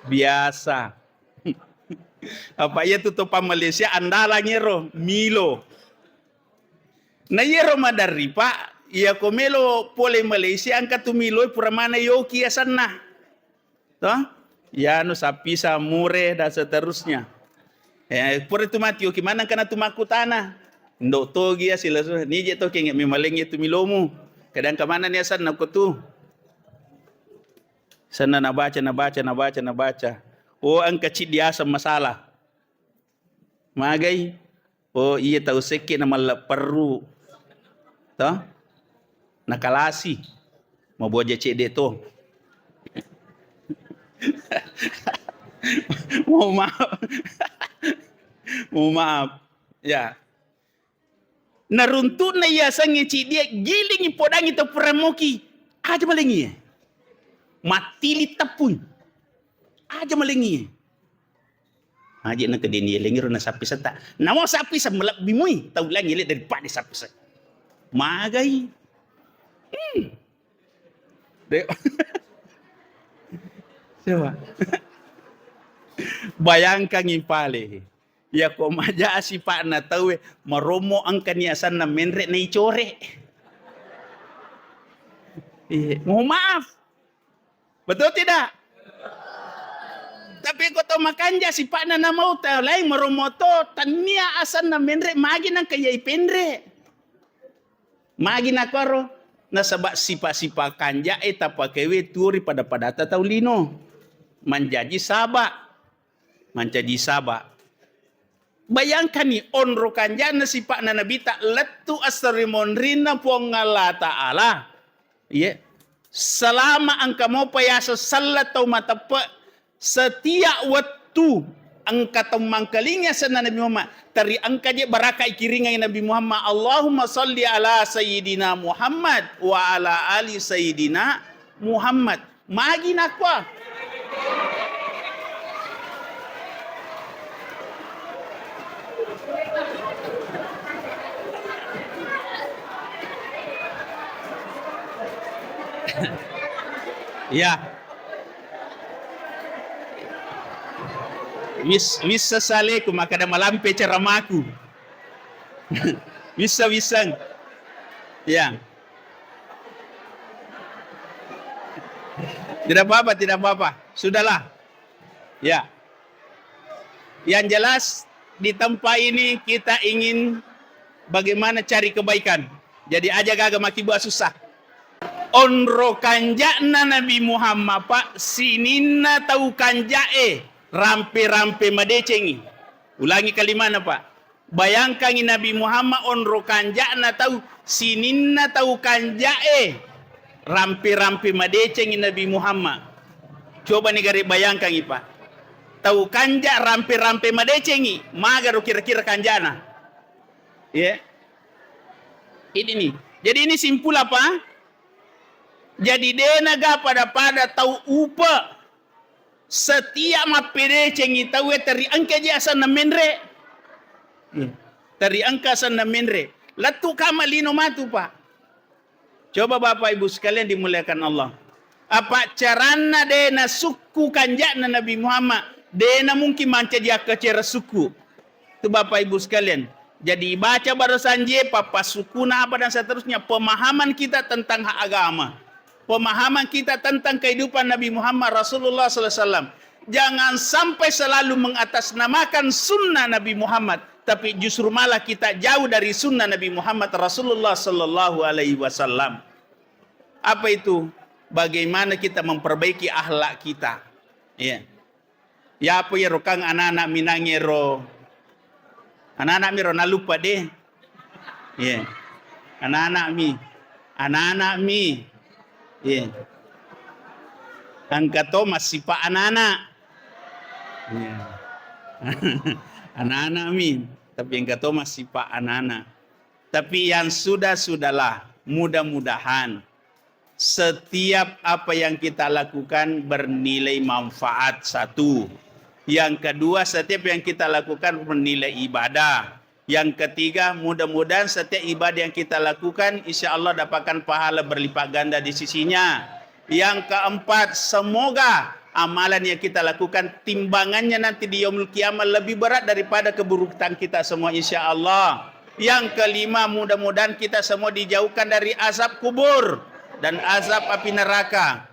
biasa apa ya tu topa Malaysia andala nyero milo na yero madari pak iya ko melo pole Malaysia angka tu milo pura mana yoki asanna toh ya no sapisa mure dan seterusnya por itu mati yoki mana kana tu makutana ndok togi ya sila ni je to kenge mi maleng itu milomu kadang kamana ni asan na kutu sana na baca oh ang kecil dia asam masalah magai oh iya tahu seke na malap perlu toh nakalasi mau boja cede to mau maaf ya naruntut na iya sangi dia giling podang itu pramoki aja malengi matili tapun aja malengi aja na kedeni lengiro na sapi sata namo sapi sa melak bimui tau lang ile daripada sapi sa magai Coba bayangkan ipale ya ko maja si pak na tahu maromo ang kaniasan na menre na icore mohon maaf betul tidak tapi ko to makanja si pak na mau tahu lain maromo to tania asan na menre magi nang kaya ipendre magi na karo nasaba sipa kanja tapakewe turi pada taulino menjadi sabak bayangkan ni onro kanjana si pak na nabita letu asrimon rina pongala ta'ala ya selama angka mau payasa salat tau matapa setiap waktu angka tau mangkalinya sana Nabi Muhammad tari angka je baraka ikiringai Nabi Muhammad Allahumma salli ala sayyidina Muhammad wa ala ali sayyidina Muhammad magi nakwa Ya. Wis saleku maka ada malampe ceramaku. Wisang. Ya. Tidak apa-apa. Sudahlah. Ya. Yang jelas di tempat ini kita ingin bagaimana cari kebaikan. Jadi aja gagah maki buat susah. Onro kanjakna Nabi Muhammad pak sininna tahu kanjae rampe-rampe madecengi. Ulangi kalimatnya pak. Bayangkan Nabi Muhammad onro kanjakna tahu sininna tahu kanjae rampe-rampe madecengi Nabi Muhammad. Coba nih gari bayangkan pak. Tahu kanjak rampe-rampe madecengi magaru kira-kira kanjana. Ya. Ini nih. Jadi ini simpul apa? Jadi denaga pada tahu upa setiap mapere cengi tahu teri angka jasa na menre. Teri angka sana menre. Latu kamalino matu pak. Coba bapak ibu sekalian dimuliakan Allah. Apa carana dena suku kanjakna Nabi Muhammad? Dena mungkin manca dia kecara suku. Itu bapak ibu sekalian. Jadi baca barusan je papa sukuna apa dan seterusnya pemahaman kita tentang hak agama. Pemahaman kita tentang kehidupan Nabi Muhammad Rasulullah SAW. Jangan sampai selalu mengatasnamakan sunnah Nabi Muhammad, tapi justru malah kita jauh dari sunnah Nabi Muhammad Rasulullah SAW. Apa itu? Bagaimana kita memperbaiki akhlak kita? Ya. Ya apa ya rokang anak-anak minangero. Anak-anak mi rona lupa deh. Ya. Anak-anak mi. Yeah. Angkato masih pak anak-anak. Yeah. Anak-anak min. Tapi angkato masih pak anak-anak. Tapi yang sudahlah. Mudah-mudahan setiap apa yang kita lakukan bernilai manfaat satu. Yang kedua setiap yang kita lakukan bernilai ibadah. Yang ketiga, mudah-mudahan setiap ibadah yang kita lakukan, insya Allah dapatkan pahala berlipat ganda di sisinya. Yang keempat, semoga amalan yang kita lakukan, timbangannya nanti di yaumul kiamat lebih berat daripada keburukan kita semua, insya Allah. Yang kelima, mudah-mudahan kita semua dijauhkan dari azab kubur dan azab api neraka.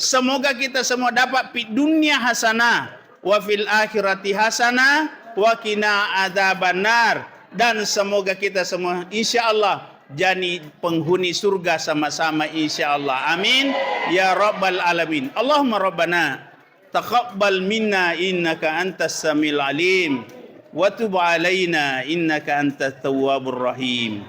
Semoga kita semua dapat fi dunya hasanah, wa fil akhirati hasanah, wa qina adzabannar. Dan semoga kita semua insya Allah jadi penghuni surga sama-sama insya Allah. Amin. Ya Rabbal Alamin. Allahumma Rabbana taqabbal minna innaka antas samil alim. Wa tub alaina innaka antat tawwabur rahim.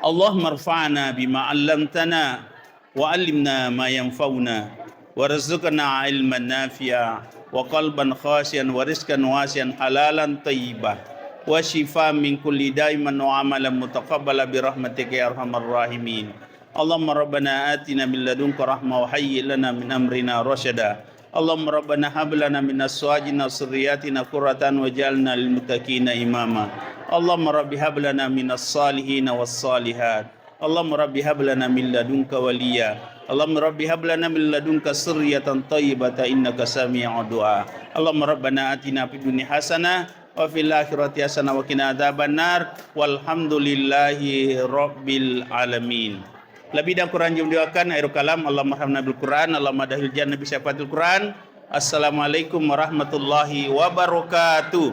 Allahumma rfa'na bima 'allamtana wa 'allimna ma yanfa'una warzuqna 'ilman nafi'a wa qalban khashiyan wa rizqan wasi'an halalan thayyibah. Wa shifa min kulli daiman wa amalan mutaqabbala bi rahmatika ya arhamar rahimin. Allahumma rabbana atina min ladunka rahmah wa hayyi lana min amrina rasyada. Allahumma rabbana hab lana min azwajina wa dhurriyyatina qurratan waj'alna lil muttaqina imama. Allahumma rabbi hab lana minas salihin was salihat. Allahumma rabbi hab lana min ladunka waliya. Allahumma rabbi hab lana min ladunka surriyatan thayyibatan innaka sami'ud du'a. Allahumma rabbana atina fid dunya hasanah wa fil akhirati hasanah wa qina adzabannar walhamdulillahi rabbil alamin. Lebih dan kurang jum doakan akhirul kalam. Allahumma arhamna bil Quran, Allahumma dahil jannah bi syafatil Quran. Assalamualaikum warahmatullahi wabarakatuh.